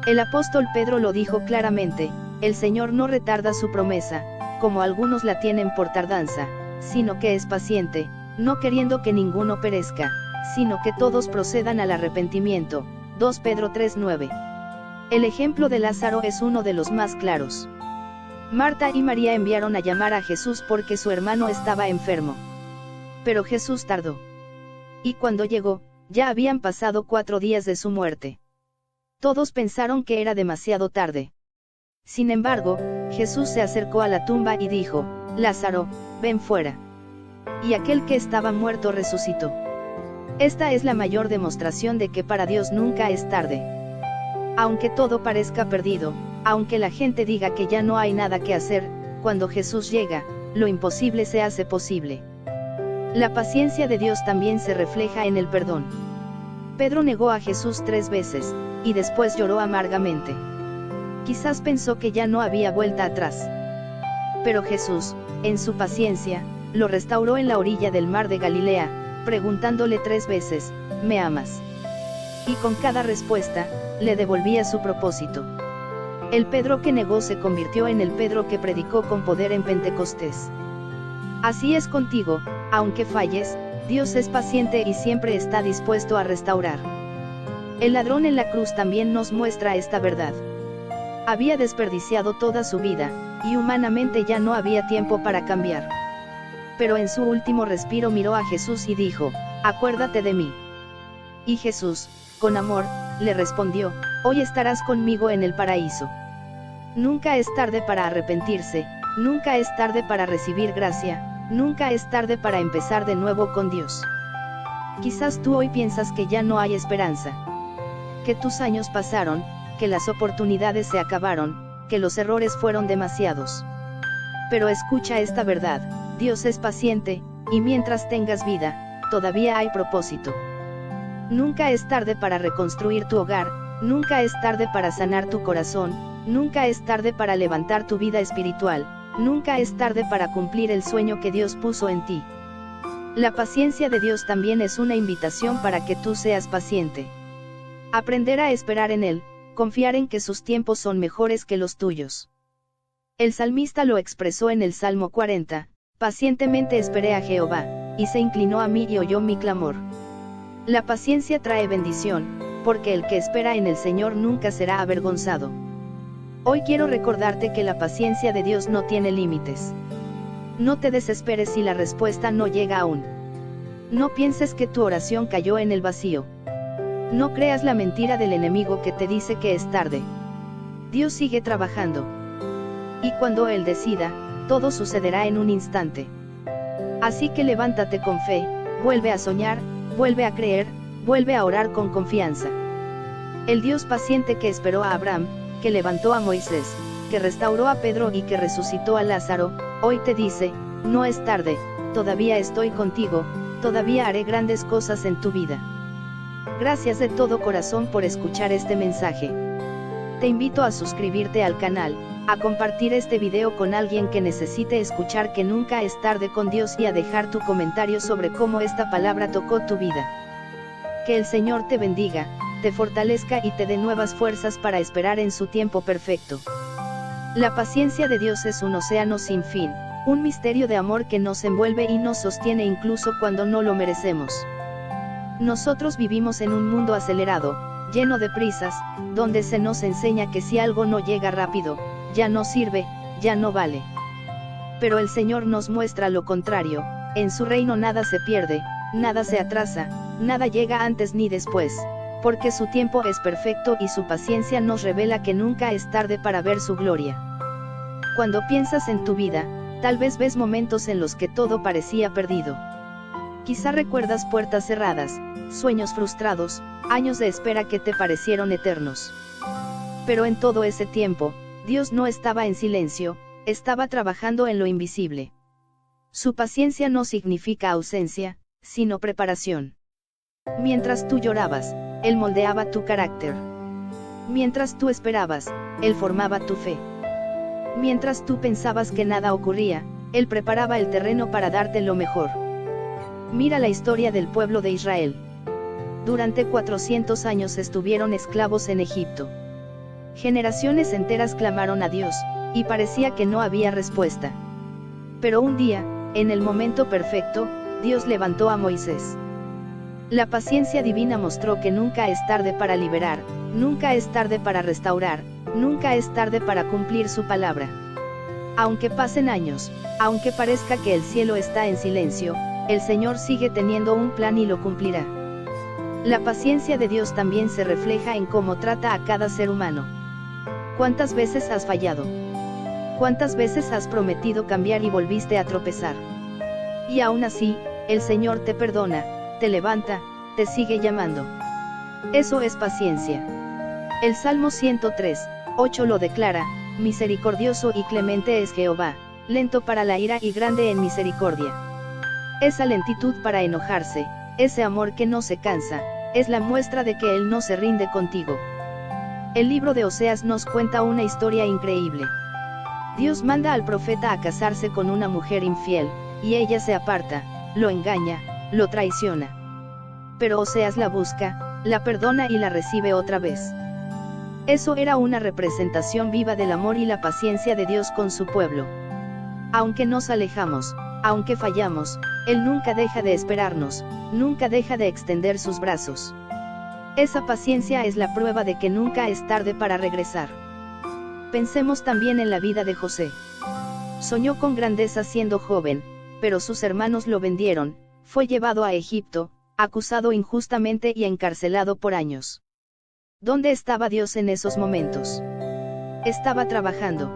El apóstol Pedro lo dijo claramente, el Señor no retarda su promesa, como algunos la tienen por tardanza, sino que es paciente, no queriendo que ninguno perezca, sino que todos procedan al arrepentimiento. 2 Pedro 3:9. El ejemplo de Lázaro es uno de los más claros. Marta y María enviaron a llamar a Jesús porque su hermano estaba enfermo. Pero Jesús tardó. Y cuando llegó, ya habían pasado 4 días de su muerte. Todos pensaron que era demasiado tarde. Sin embargo, Jesús se acercó a la tumba y dijo, Lázaro, ven fuera. Y aquel que estaba muerto resucitó. Esta es la mayor demostración de que para Dios nunca es tarde. Aunque todo parezca perdido, aunque la gente diga que ya no hay nada que hacer, cuando Jesús llega, lo imposible se hace posible. La paciencia de Dios también se refleja en el perdón. Pedro negó a Jesús 3 veces, y después lloró amargamente. Quizás pensó que ya no había vuelta atrás. Pero Jesús, en su paciencia, lo restauró en la orilla del mar de Galilea, preguntándole 3 veces, ¿me amas? Y con cada respuesta, le devolvía su propósito. El Pedro que negó se convirtió en el Pedro que predicó con poder en Pentecostés. Así es contigo, aunque falles, Dios es paciente y siempre está dispuesto a restaurar. El ladrón en la cruz también nos muestra esta verdad. Había desperdiciado toda su vida, y humanamente ya no había tiempo para cambiar. Pero en su último respiro miró a Jesús y dijo, acuérdate de mí. Y Jesús, con amor, le respondió, hoy estarás conmigo en el paraíso. Nunca es tarde para arrepentirse, nunca es tarde para recibir gracia, nunca es tarde para empezar de nuevo con Dios. Quizás tú hoy piensas que ya no hay esperanza. Que tus años pasaron, que las oportunidades se acabaron, que los errores fueron demasiados. Pero escucha esta verdad, Dios es paciente, y mientras tengas vida, todavía hay propósito. Nunca es tarde para reconstruir tu hogar, nunca es tarde para sanar tu corazón, nunca es tarde para levantar tu vida espiritual, nunca es tarde para cumplir el sueño que Dios puso en ti. La paciencia de Dios también es una invitación para que tú seas paciente. Aprender a esperar en Él, confiar en que sus tiempos son mejores que los tuyos. El salmista lo expresó en el Salmo 40, pacientemente esperé a Jehová, y se inclinó a mí y oyó mi clamor. La paciencia trae bendición, porque el que espera en el Señor nunca será avergonzado. Hoy quiero recordarte que la paciencia de Dios no tiene límites. No te desesperes si la respuesta no llega aún. No pienses que tu oración cayó en el vacío. No creas la mentira del enemigo que te dice que es tarde. Dios sigue trabajando. Y cuando Él decida, todo sucederá en un instante. Así que levántate con fe, vuelve a soñar, vuelve a creer, vuelve a orar con confianza. El Dios paciente que esperó a Abraham, que levantó a Moisés, que restauró a Pedro y que resucitó a Lázaro, hoy te dice, no es tarde, todavía estoy contigo, todavía haré grandes cosas en tu vida. Gracias de todo corazón por escuchar este mensaje. Te invito a suscribirte al canal, a compartir este video con alguien que necesite escuchar que nunca es tarde con Dios y a dejar tu comentario sobre cómo esta palabra tocó tu vida. Que el Señor te bendiga, te fortalezca y te dé nuevas fuerzas para esperar en su tiempo perfecto. La paciencia de Dios es un océano sin fin, un misterio de amor que nos envuelve y nos sostiene incluso cuando no lo merecemos. Nosotros vivimos en un mundo acelerado, lleno de prisas, donde se nos enseña que si algo no llega rápido, ya no sirve, ya no vale. Pero el Señor nos muestra lo contrario, en su reino nada se pierde, nada se atrasa, nada llega antes ni después. porque su tiempo es perfecto y su paciencia nos revela que nunca es tarde para ver su gloria. Cuando piensas en tu vida, tal vez ves momentos en los que todo parecía perdido. Quizá recuerdas puertas cerradas, sueños frustrados, años de espera que te parecieron eternos. Pero en todo ese tiempo, Dios no estaba en silencio, estaba trabajando en lo invisible. Su paciencia no significa ausencia, sino preparación. Mientras tú llorabas, Él moldeaba tu carácter. Mientras tú esperabas, Él formaba tu fe. Mientras tú pensabas que nada ocurría, Él preparaba el terreno para darte lo mejor. Mira la historia del pueblo de Israel. Durante 400 años estuvieron esclavos en Egipto. Generaciones enteras clamaron a Dios, y parecía que no había respuesta. Pero un día, en el momento perfecto, Dios levantó a Moisés. La paciencia divina mostró que nunca es tarde para liberar, nunca es tarde para restaurar, nunca es tarde para cumplir su palabra. Aunque pasen años, aunque parezca que el cielo está en silencio, el Señor sigue teniendo un plan y lo cumplirá. La paciencia de Dios también se refleja en cómo trata a cada ser humano. ¿Cuántas veces has fallado? ¿Cuántas veces has prometido cambiar y volviste a tropezar? Y aún así, el Señor te perdona, te levanta, te sigue llamando. Eso es paciencia. El Salmo 103:8 lo declara: misericordioso y clemente es Jehová, lento para la ira y grande en misericordia. Esa lentitud para enojarse, ese amor que no se cansa, es la muestra de que Él no se rinde contigo. El libro de Oseas nos cuenta una historia increíble. Dios manda al profeta a casarse con una mujer infiel, y ella se aparta, lo engaña, lo traiciona. Pero Oseas la busca, la perdona y la recibe otra vez. Eso era una representación viva del amor y la paciencia de Dios con su pueblo. Aunque nos alejamos, aunque fallamos, Él nunca deja de esperarnos, nunca deja de extender sus brazos. Esa paciencia es la prueba de que nunca es tarde para regresar. Pensemos también en la vida de José. Soñó con grandeza siendo joven, pero sus hermanos lo vendieron, fue llevado a Egipto, acusado injustamente y encarcelado por años. ¿Dónde estaba Dios en esos momentos? Estaba trabajando.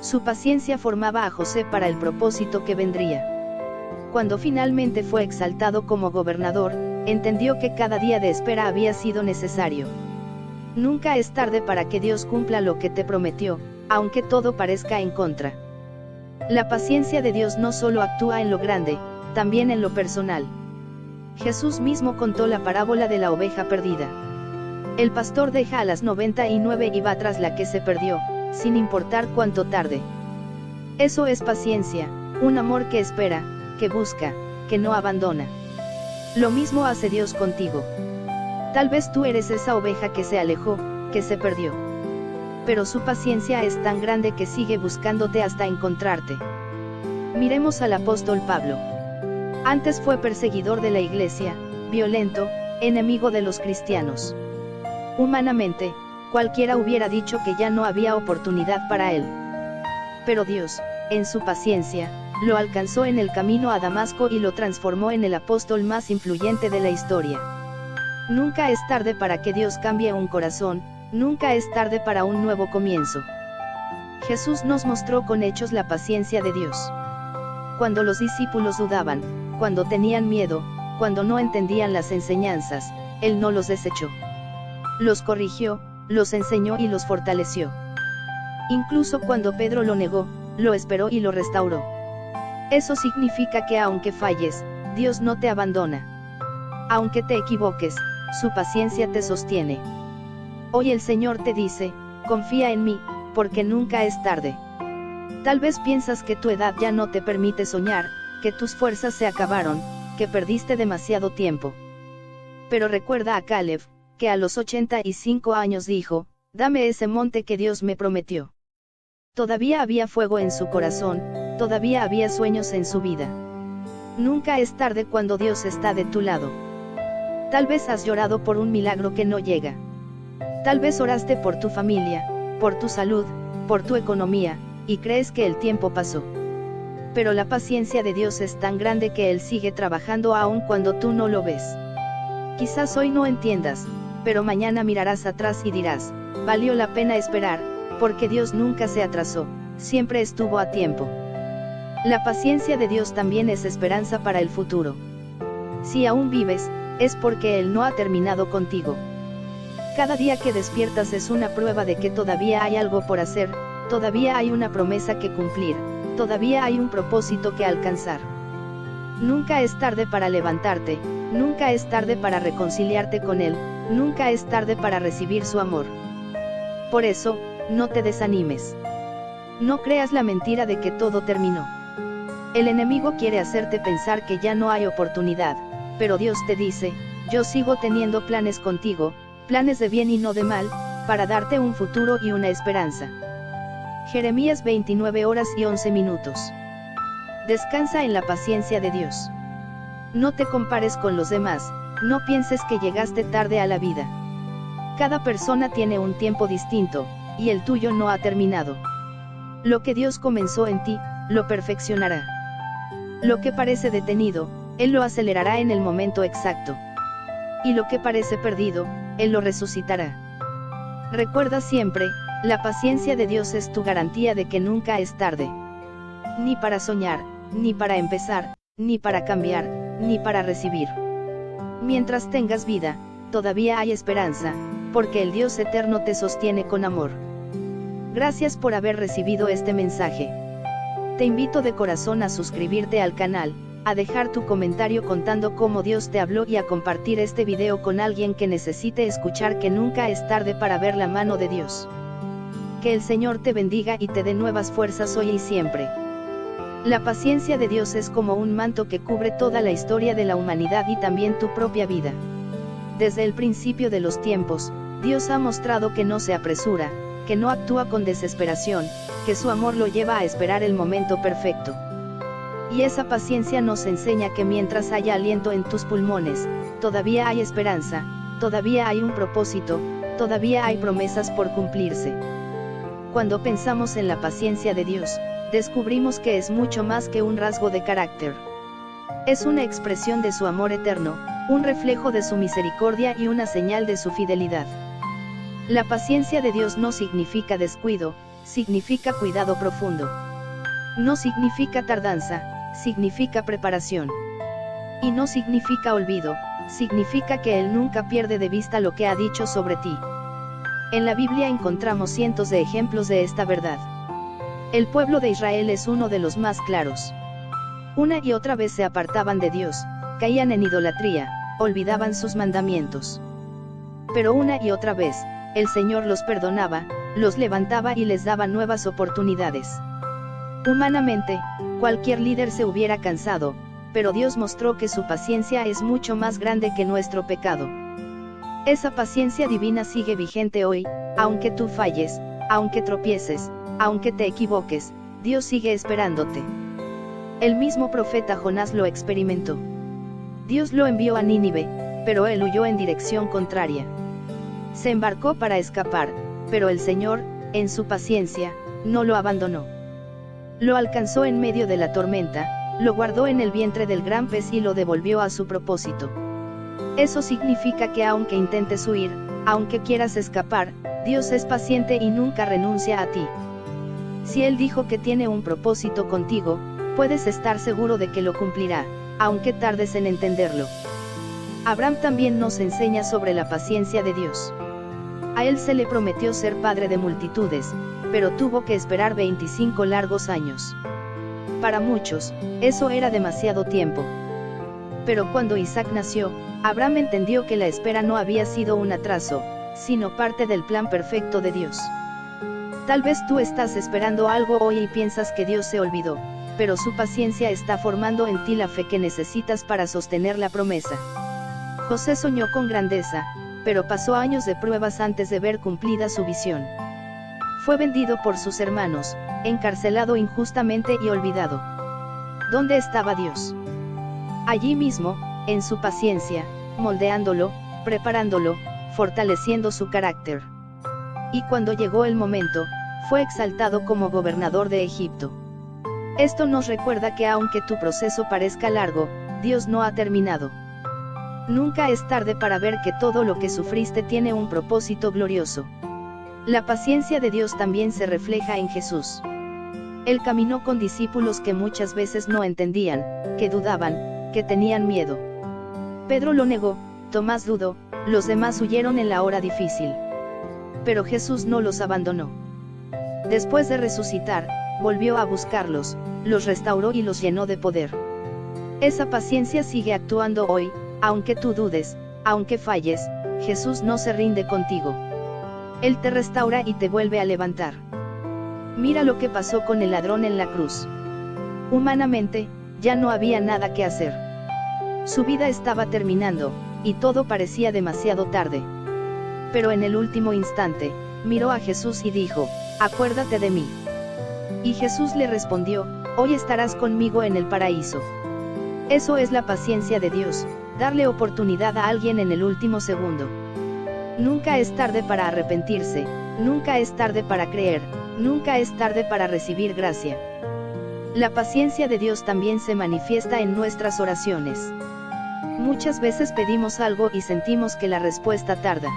Su paciencia formaba a José para el propósito que vendría. Cuando finalmente fue exaltado como gobernador, entendió que cada día de espera había sido necesario. Nunca es tarde para que Dios cumpla lo que te prometió, aunque todo parezca en contra. La paciencia de Dios no solo actúa en lo grande, también en lo personal. Jesús mismo contó la parábola de la oveja perdida. El pastor deja a las 99 y va tras la que se perdió, sin importar cuánto tarde. Eso es paciencia, un amor que espera, que busca, que no abandona. Lo mismo hace Dios contigo. Tal vez tú eres esa oveja que se alejó, que se perdió. Pero su paciencia es tan grande que sigue buscándote hasta encontrarte. Miremos al apóstol Pablo. Antes fue perseguidor de la iglesia, violento, enemigo de los cristianos. Humanamente, cualquiera hubiera dicho que ya no había oportunidad para él. Pero Dios, en su paciencia, lo alcanzó en el camino a Damasco y lo transformó en el apóstol más influyente de la historia. Nunca es tarde para que Dios cambie un corazón, nunca es tarde para un nuevo comienzo. Jesús nos mostró con hechos la paciencia de Dios. Cuando los discípulos dudaban, cuando tenían miedo, cuando no entendían las enseñanzas, Él no los desechó. Los corrigió, los enseñó y los fortaleció. Incluso cuando Pedro lo negó, lo esperó y lo restauró. Eso significa que aunque falles, Dios no te abandona. Aunque te equivoques, su paciencia te sostiene. Hoy el Señor te dice: confía en mí, porque nunca es tarde. Tal vez piensas que tu edad ya no te permite soñar, que tus fuerzas se acabaron, que perdiste demasiado tiempo. Pero recuerda a Caleb, que a los 85 años dijo: dame ese monte que Dios me prometió. Todavía había fuego en su corazón, todavía había sueños en su vida. Nunca es tarde cuando Dios está de tu lado. Tal vez has llorado por un milagro que no llega. Tal vez oraste por tu familia, por tu salud, por tu economía, y crees que el tiempo pasó. Pero la paciencia de Dios es tan grande que Él sigue trabajando aun cuando tú no lo ves. Quizás hoy no entiendas, pero mañana mirarás atrás y dirás, valió la pena esperar, porque Dios nunca se atrasó, siempre estuvo a tiempo. La paciencia de Dios también es esperanza para el futuro. Si aún vives, es porque Él no ha terminado contigo. Cada día que despiertas es una prueba de que todavía hay algo por hacer, todavía hay una promesa que cumplir, todavía hay un propósito que alcanzar. Nunca es tarde para levantarte, nunca es tarde para reconciliarte con Él, nunca es tarde para recibir su amor. Por eso, no te desanimes. No creas la mentira de que todo terminó. El enemigo quiere hacerte pensar que ya no hay oportunidad, pero Dios te dice, yo sigo teniendo planes contigo, planes de bien y no de mal, para darte un futuro y una esperanza. Jeremías 29:11. Descansa en la paciencia de Dios. No te compares con los demás, no pienses que llegaste tarde a la vida. Cada persona tiene un tiempo distinto, y el tuyo no ha terminado. Lo que Dios comenzó en ti, lo perfeccionará. Lo que parece detenido, Él lo acelerará en el momento exacto. Y lo que parece perdido, Él lo resucitará. Recuerda siempre, la paciencia de Dios es tu garantía de que nunca es tarde. Ni para soñar, ni para empezar, ni para cambiar, ni para recibir. Mientras tengas vida, todavía hay esperanza, porque el Dios eterno te sostiene con amor. Gracias por haber recibido este mensaje. Te invito de corazón a suscribirte al canal, a dejar tu comentario contando cómo Dios te habló y a compartir este video con alguien que necesite escuchar que nunca es tarde para ver la mano de Dios. Que el Señor te bendiga y te dé nuevas fuerzas hoy y siempre. La paciencia de Dios es como un manto que cubre toda la historia de la humanidad y también tu propia vida. Desde el principio de los tiempos, Dios ha mostrado que no se apresura, que no actúa con desesperación, que su amor lo lleva a esperar el momento perfecto. Y esa paciencia nos enseña que mientras haya aliento en tus pulmones, todavía hay esperanza, todavía hay un propósito, todavía hay promesas por cumplirse. Cuando pensamos en la paciencia de Dios, descubrimos que es mucho más que un rasgo de carácter. Es una expresión de su amor eterno, un reflejo de su misericordia y una señal de su fidelidad. La paciencia de Dios no significa descuido, significa cuidado profundo. No significa tardanza, significa preparación. Y no significa olvido, significa que Él nunca pierde de vista lo que ha dicho sobre ti. En la Biblia encontramos cientos de ejemplos de esta verdad. El pueblo de Israel es uno de los más claros. Una y otra vez se apartaban de Dios, caían en idolatría, olvidaban sus mandamientos. Pero una y otra vez, el Señor los perdonaba, los levantaba y les daba nuevas oportunidades. Humanamente, cualquier líder se hubiera cansado, pero Dios mostró que su paciencia es mucho más grande que nuestro pecado. Esa paciencia divina sigue vigente hoy, aunque tú falles, aunque tropieces, aunque te equivoques, Dios sigue esperándote. El mismo profeta Jonás lo experimentó. Dios lo envió a Nínive, pero él huyó en dirección contraria. Se embarcó para escapar, pero el Señor, en su paciencia, no lo abandonó. Lo alcanzó en medio de la tormenta, lo guardó en el vientre del gran pez y lo devolvió a su propósito. Eso significa que aunque intentes huir, aunque quieras escapar, Dios es paciente y nunca renuncia a ti. Si Él dijo que tiene un propósito contigo, puedes estar seguro de que lo cumplirá, aunque tardes en entenderlo. Abraham también nos enseña sobre la paciencia de Dios. A él se le prometió ser padre de multitudes, pero tuvo que esperar 25 largos años. Para muchos, eso era demasiado tiempo. Pero cuando Isaac nació, Abraham entendió que la espera no había sido un atraso, sino parte del plan perfecto de Dios. Tal vez tú estás esperando algo hoy y piensas que Dios se olvidó, pero su paciencia está formando en ti la fe que necesitas para sostener la promesa. José soñó con grandeza, pero pasó años de pruebas antes de ver cumplida su visión. Fue vendido por sus hermanos, encarcelado injustamente y olvidado. ¿Dónde estaba Dios? Allí mismo, en su paciencia, moldeándolo, preparándolo, fortaleciendo su carácter. Y cuando llegó el momento, fue exaltado como gobernador de Egipto. Esto nos recuerda que aunque tu proceso parezca largo, Dios no ha terminado. Nunca es tarde para ver que todo lo que sufriste tiene un propósito glorioso. La paciencia de Dios también se refleja en Jesús. Él caminó con discípulos que muchas veces no entendían, que dudaban, que tenían miedo. Pedro lo negó, Tomás dudó, los demás huyeron en la hora difícil. Pero Jesús no los abandonó. Después de resucitar, volvió a buscarlos, los restauró y los llenó de poder. Esa paciencia sigue actuando hoy, aunque tú dudes, aunque falles, Jesús no se rinde contigo. Él te restaura y te vuelve a levantar. Mira lo que pasó con el ladrón en la cruz. Humanamente, ya no había nada que hacer. Su vida estaba terminando, y todo parecía demasiado tarde. Pero en el último instante, miró a Jesús y dijo, acuérdate de mí. Y Jesús le respondió, hoy estarás conmigo en el paraíso. Eso es la paciencia de Dios, darle oportunidad a alguien en el último segundo. Nunca es tarde para arrepentirse, nunca es tarde para creer, nunca es tarde para recibir gracia. La paciencia de Dios también se manifiesta en nuestras oraciones. Muchas veces pedimos algo y sentimos que la respuesta tarda.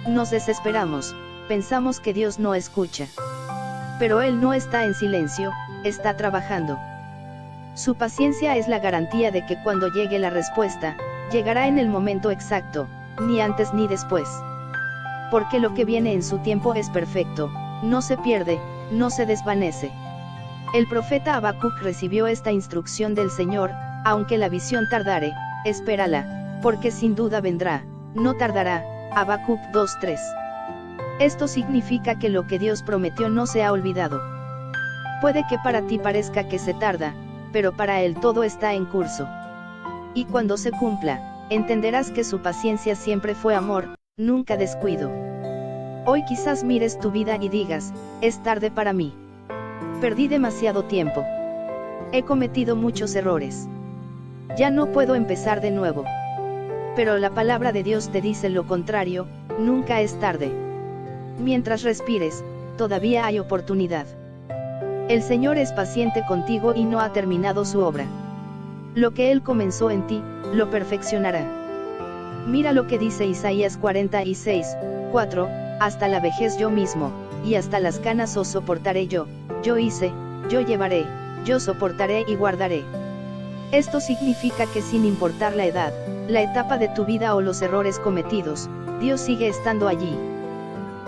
Nos desesperamos, pensamos que Dios no escucha. Pero Él no está en silencio, está trabajando. Su paciencia es la garantía de que cuando llegue la respuesta, llegará en el momento exacto, ni antes ni después. Porque lo que viene en su tiempo es perfecto, no se pierde, no se desvanece. El profeta Habacuc recibió esta instrucción del Señor, aunque la visión tardare, espérala, porque sin duda vendrá, no tardará. Habacuc 2:3. Esto significa que lo que Dios prometió no se ha olvidado. Puede que para ti parezca que se tarda, pero para Él todo está en curso. Y cuando se cumpla, entenderás que su paciencia siempre fue amor, nunca descuido. Hoy quizás mires tu vida y digas, es tarde para mí. Perdí demasiado tiempo. He cometido muchos errores. Ya no puedo empezar de nuevo. Pero la palabra de Dios te dice lo contrario, nunca es tarde. Mientras respires, todavía hay oportunidad. El Señor es paciente contigo y no ha terminado su obra. Lo que Él comenzó en ti, lo perfeccionará. Mira lo que dice Isaías 46:4, hasta la vejez yo mismo, y hasta las canas os soportaré yo hice, yo llevaré, yo soportaré y guardaré. Esto significa que sin importar la edad, la etapa de tu vida o los errores cometidos, Dios sigue estando allí.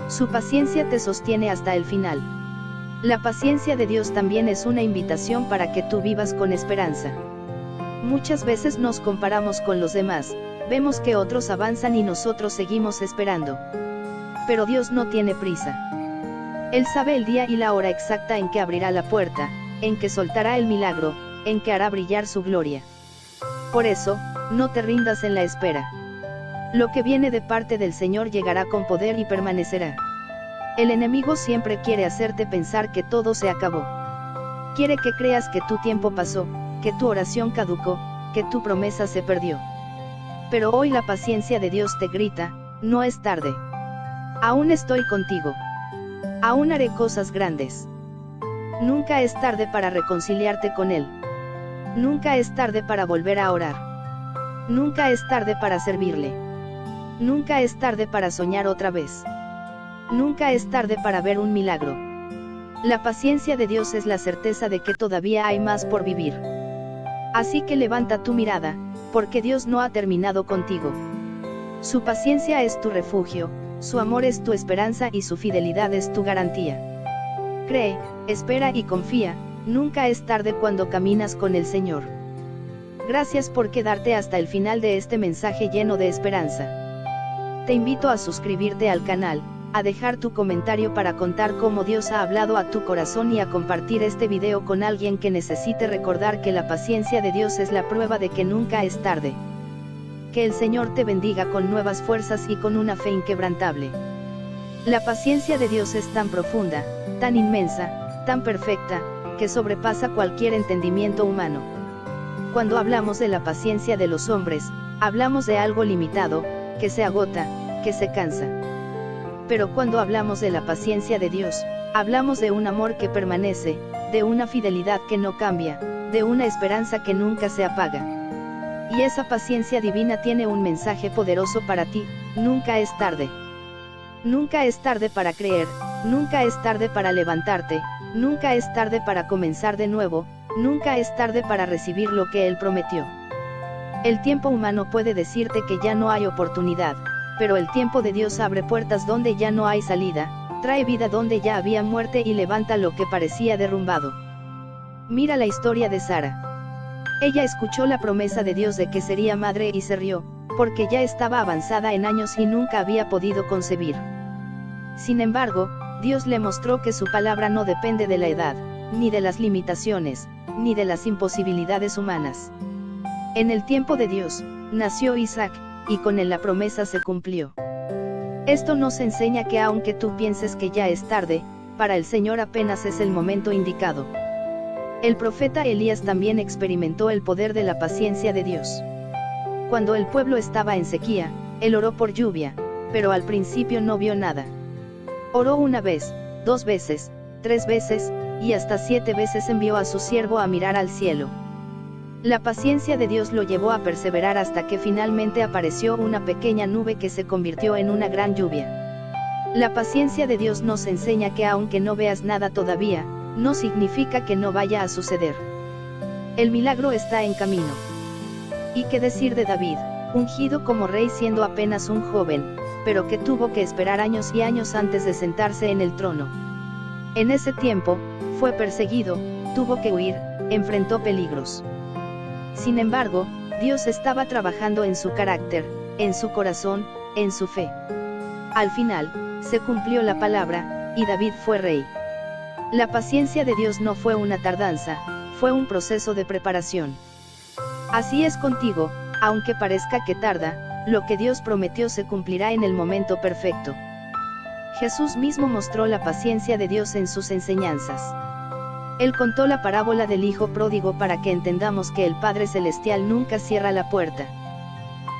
Su paciencia te sostiene hasta el final. La paciencia de Dios también es una invitación para que tú vivas con esperanza. Muchas veces nos comparamos con los demás, vemos que otros avanzan y nosotros seguimos esperando. Pero Dios no tiene prisa. Él sabe el día y la hora exacta en que abrirá la puerta, en que soltará el milagro, en que hará brillar su gloria. Por eso, no te rindas en la espera. Lo que viene de parte del Señor llegará con poder y permanecerá. El enemigo siempre quiere hacerte pensar que todo se acabó. Quiere que creas que tu tiempo pasó, que tu oración caducó, que tu promesa se perdió. Pero hoy la paciencia de Dios te grita, no es tarde. Aún estoy contigo. Aún haré cosas grandes. Nunca es tarde para reconciliarte con Él. Nunca es tarde para volver a orar. Nunca es tarde para servirle. Nunca es tarde para soñar otra vez. Nunca es tarde para ver un milagro. La paciencia de Dios es la certeza de que todavía hay más por vivir. Así que levanta tu mirada, porque Dios no ha terminado contigo. Su paciencia es tu refugio, su amor es tu esperanza y su fidelidad es tu garantía. Cree, espera y confía, nunca es tarde cuando caminas con el Señor. Gracias por quedarte hasta el final de este mensaje lleno de esperanza. Te invito a suscribirte al canal, a dejar tu comentario para contar cómo Dios ha hablado a tu corazón y a compartir este video con alguien que necesite recordar que la paciencia de Dios es la prueba de que nunca es tarde. Que el Señor te bendiga con nuevas fuerzas y con una fe inquebrantable. La paciencia de Dios es tan profunda, tan inmensa, tan perfecta, que sobrepasa cualquier entendimiento humano. Cuando hablamos de la paciencia de los hombres, hablamos de algo limitado, que se agota, que se cansa. Pero cuando hablamos de la paciencia de Dios, hablamos de un amor que permanece, de una fidelidad que no cambia, de una esperanza que nunca se apaga. Y esa paciencia divina tiene un mensaje poderoso para ti: nunca es tarde. Nunca es tarde para creer, nunca es tarde para levantarte, nunca es tarde para comenzar de nuevo, nunca es tarde para recibir lo que Él prometió. El tiempo humano puede decirte que ya no hay oportunidad, pero el tiempo de Dios abre puertas donde ya no hay salida, trae vida donde ya había muerte y levanta lo que parecía derrumbado. Mira la historia de Sara. Ella escuchó la promesa de Dios de que sería madre y se rió, porque ya estaba avanzada en años y nunca había podido concebir. Sin embargo, Dios le mostró que su palabra no depende de la edad, ni de las limitaciones, ni de las imposibilidades humanas. En el tiempo de Dios, nació Isaac, y con él la promesa se cumplió. Esto nos enseña que aunque tú pienses que ya es tarde, para el Señor apenas es el momento indicado. El profeta Elías también experimentó el poder de la paciencia de Dios. Cuando el pueblo estaba en sequía, él oró por lluvia, pero al principio no vio nada. Oró una vez, 2 veces, 3 veces, y hasta 7 veces envió a su siervo a mirar al cielo. La paciencia de Dios lo llevó a perseverar hasta que finalmente apareció una pequeña nube que se convirtió en una gran lluvia. La paciencia de Dios nos enseña que aunque no veas nada todavía, no significa que no vaya a suceder. El milagro está en camino. ¿Y qué decir de David, ungido como rey siendo apenas un joven, pero que tuvo que esperar años y años antes de sentarse en el trono? En ese tiempo, fue perseguido, tuvo que huir, enfrentó peligros. Sin embargo, Dios estaba trabajando en su carácter, en su corazón, en su fe. Al final, se cumplió la palabra, y David fue rey. La paciencia de Dios no fue una tardanza, fue un proceso de preparación. Así es contigo, aunque parezca que tarda, lo que Dios prometió se cumplirá en el momento perfecto. Jesús mismo mostró la paciencia de Dios en sus enseñanzas. Él contó la parábola del Hijo Pródigo para que entendamos que el Padre Celestial nunca cierra la puerta.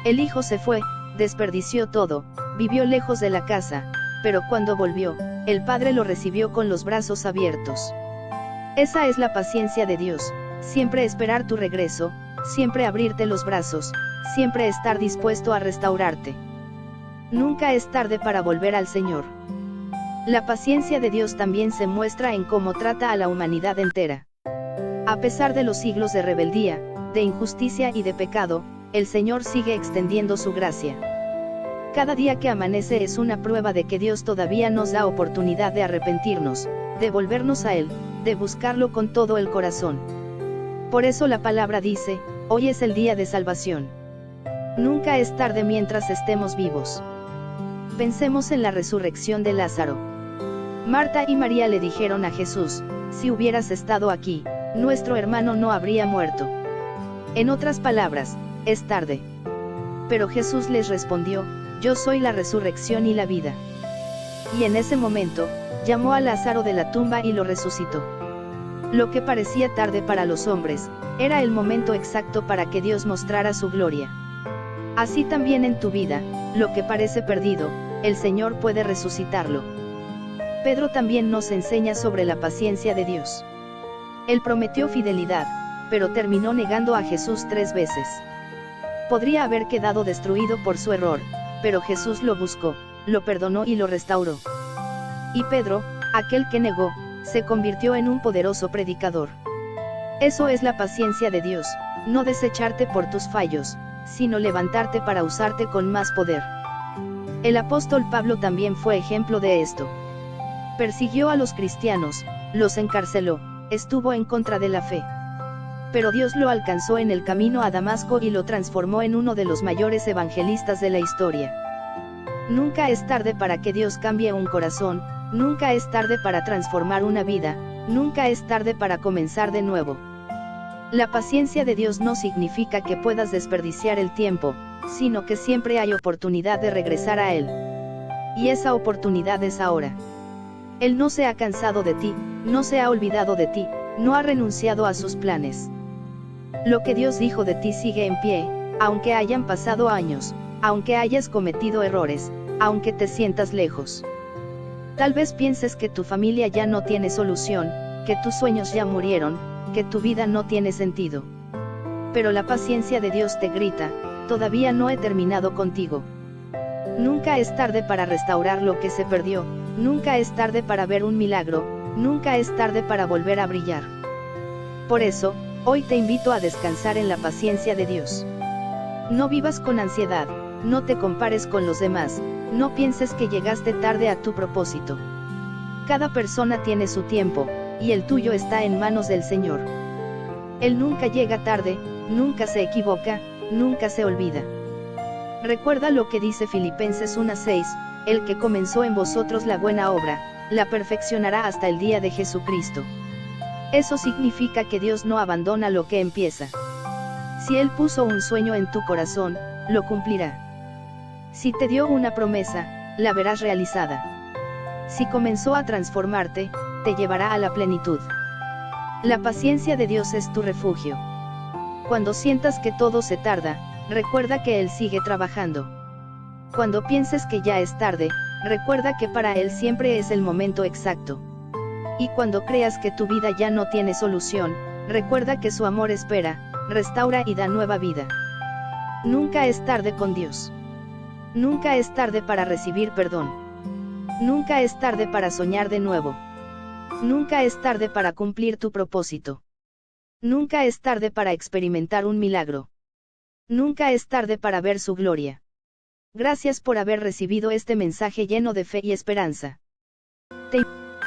El Hijo se fue, desperdició todo, vivió lejos de la casa, pero cuando volvió, el Padre lo recibió con los brazos abiertos. Esa es la paciencia de Dios, siempre esperar tu regreso, siempre abrirte los brazos, siempre estar dispuesto a restaurarte. Nunca es tarde para volver al Señor. La paciencia de Dios también se muestra en cómo trata a la humanidad entera. A pesar de los siglos de rebeldía, de injusticia y de pecado, el Señor sigue extendiendo su gracia. Cada día que amanece es una prueba de que Dios todavía nos da oportunidad de arrepentirnos, de volvernos a Él, de buscarlo con todo el corazón. Por eso la palabra dice, hoy es el día de salvación. Nunca es tarde mientras estemos vivos. Pensemos en la resurrección de Lázaro. Marta y María le dijeron a Jesús, si hubieras estado aquí, nuestro hermano no habría muerto. En otras palabras, es tarde. Pero Jesús les respondió, yo soy la resurrección y la vida. Y en ese momento, llamó a Lázaro de la tumba y lo resucitó. Lo que parecía tarde para los hombres, era el momento exacto para que Dios mostrara su gloria. Así también en tu vida, lo que parece perdido, el Señor puede resucitarlo. Pedro también nos enseña sobre la paciencia de Dios. Él prometió fidelidad, pero terminó negando a Jesús 3 veces. Podría haber quedado destruido por su error, pero Jesús lo buscó, lo perdonó y lo restauró. Y Pedro, aquel que negó, se convirtió en un poderoso predicador. Eso es la paciencia de Dios, no desecharte por tus fallos, sino levantarte para usarte con más poder. El apóstol Pablo también fue ejemplo de esto. Persiguió a los cristianos, los encarceló, estuvo en contra de la fe. Pero Dios lo alcanzó en el camino a Damasco y lo transformó en uno de los mayores evangelistas de la historia. Nunca es tarde para que Dios cambie un corazón, nunca es tarde para transformar una vida, nunca es tarde para comenzar de nuevo. La paciencia de Dios no significa que puedas desperdiciar el tiempo, sino que siempre hay oportunidad de regresar a Él. Y esa oportunidad es ahora. Él no se ha cansado de ti, no se ha olvidado de ti, no ha renunciado a sus planes. Lo que Dios dijo de ti sigue en pie, aunque hayan pasado años, aunque hayas cometido errores, aunque te sientas lejos. Tal vez pienses que tu familia ya no tiene solución, que tus sueños ya murieron, que tu vida no tiene sentido. Pero la paciencia de Dios te grita: todavía no he terminado contigo. Nunca es tarde para restaurar lo que se perdió, nunca es tarde para ver un milagro, nunca es tarde para volver a brillar. Por eso, hoy te invito a descansar en la paciencia de Dios. No vivas con ansiedad, no te compares con los demás, no pienses que llegaste tarde a tu propósito. Cada persona tiene su tiempo, y el tuyo está en manos del Señor. Él nunca llega tarde, nunca se equivoca, nunca se olvida. Recuerda lo que dice Filipenses 1:6, el que comenzó en vosotros la buena obra, la perfeccionará hasta el día de Jesucristo. Eso significa que Dios no abandona lo que empieza. Si Él puso un sueño en tu corazón, lo cumplirá. Si te dio una promesa, la verás realizada. Si comenzó a transformarte, te llevará a la plenitud. La paciencia de Dios es tu refugio. Cuando sientas que todo se tarda, recuerda que Él sigue trabajando. Cuando pienses que ya es tarde, recuerda que para Él siempre es el momento exacto. Y cuando creas que tu vida ya no tiene solución, recuerda que su amor espera, restaura y da nueva vida. Nunca es tarde con Dios. Nunca es tarde para recibir perdón. Nunca es tarde para soñar de nuevo. Nunca es tarde para cumplir tu propósito. Nunca es tarde para experimentar un milagro. Nunca es tarde para ver su gloria. Gracias por haber recibido este mensaje lleno de fe y esperanza. Te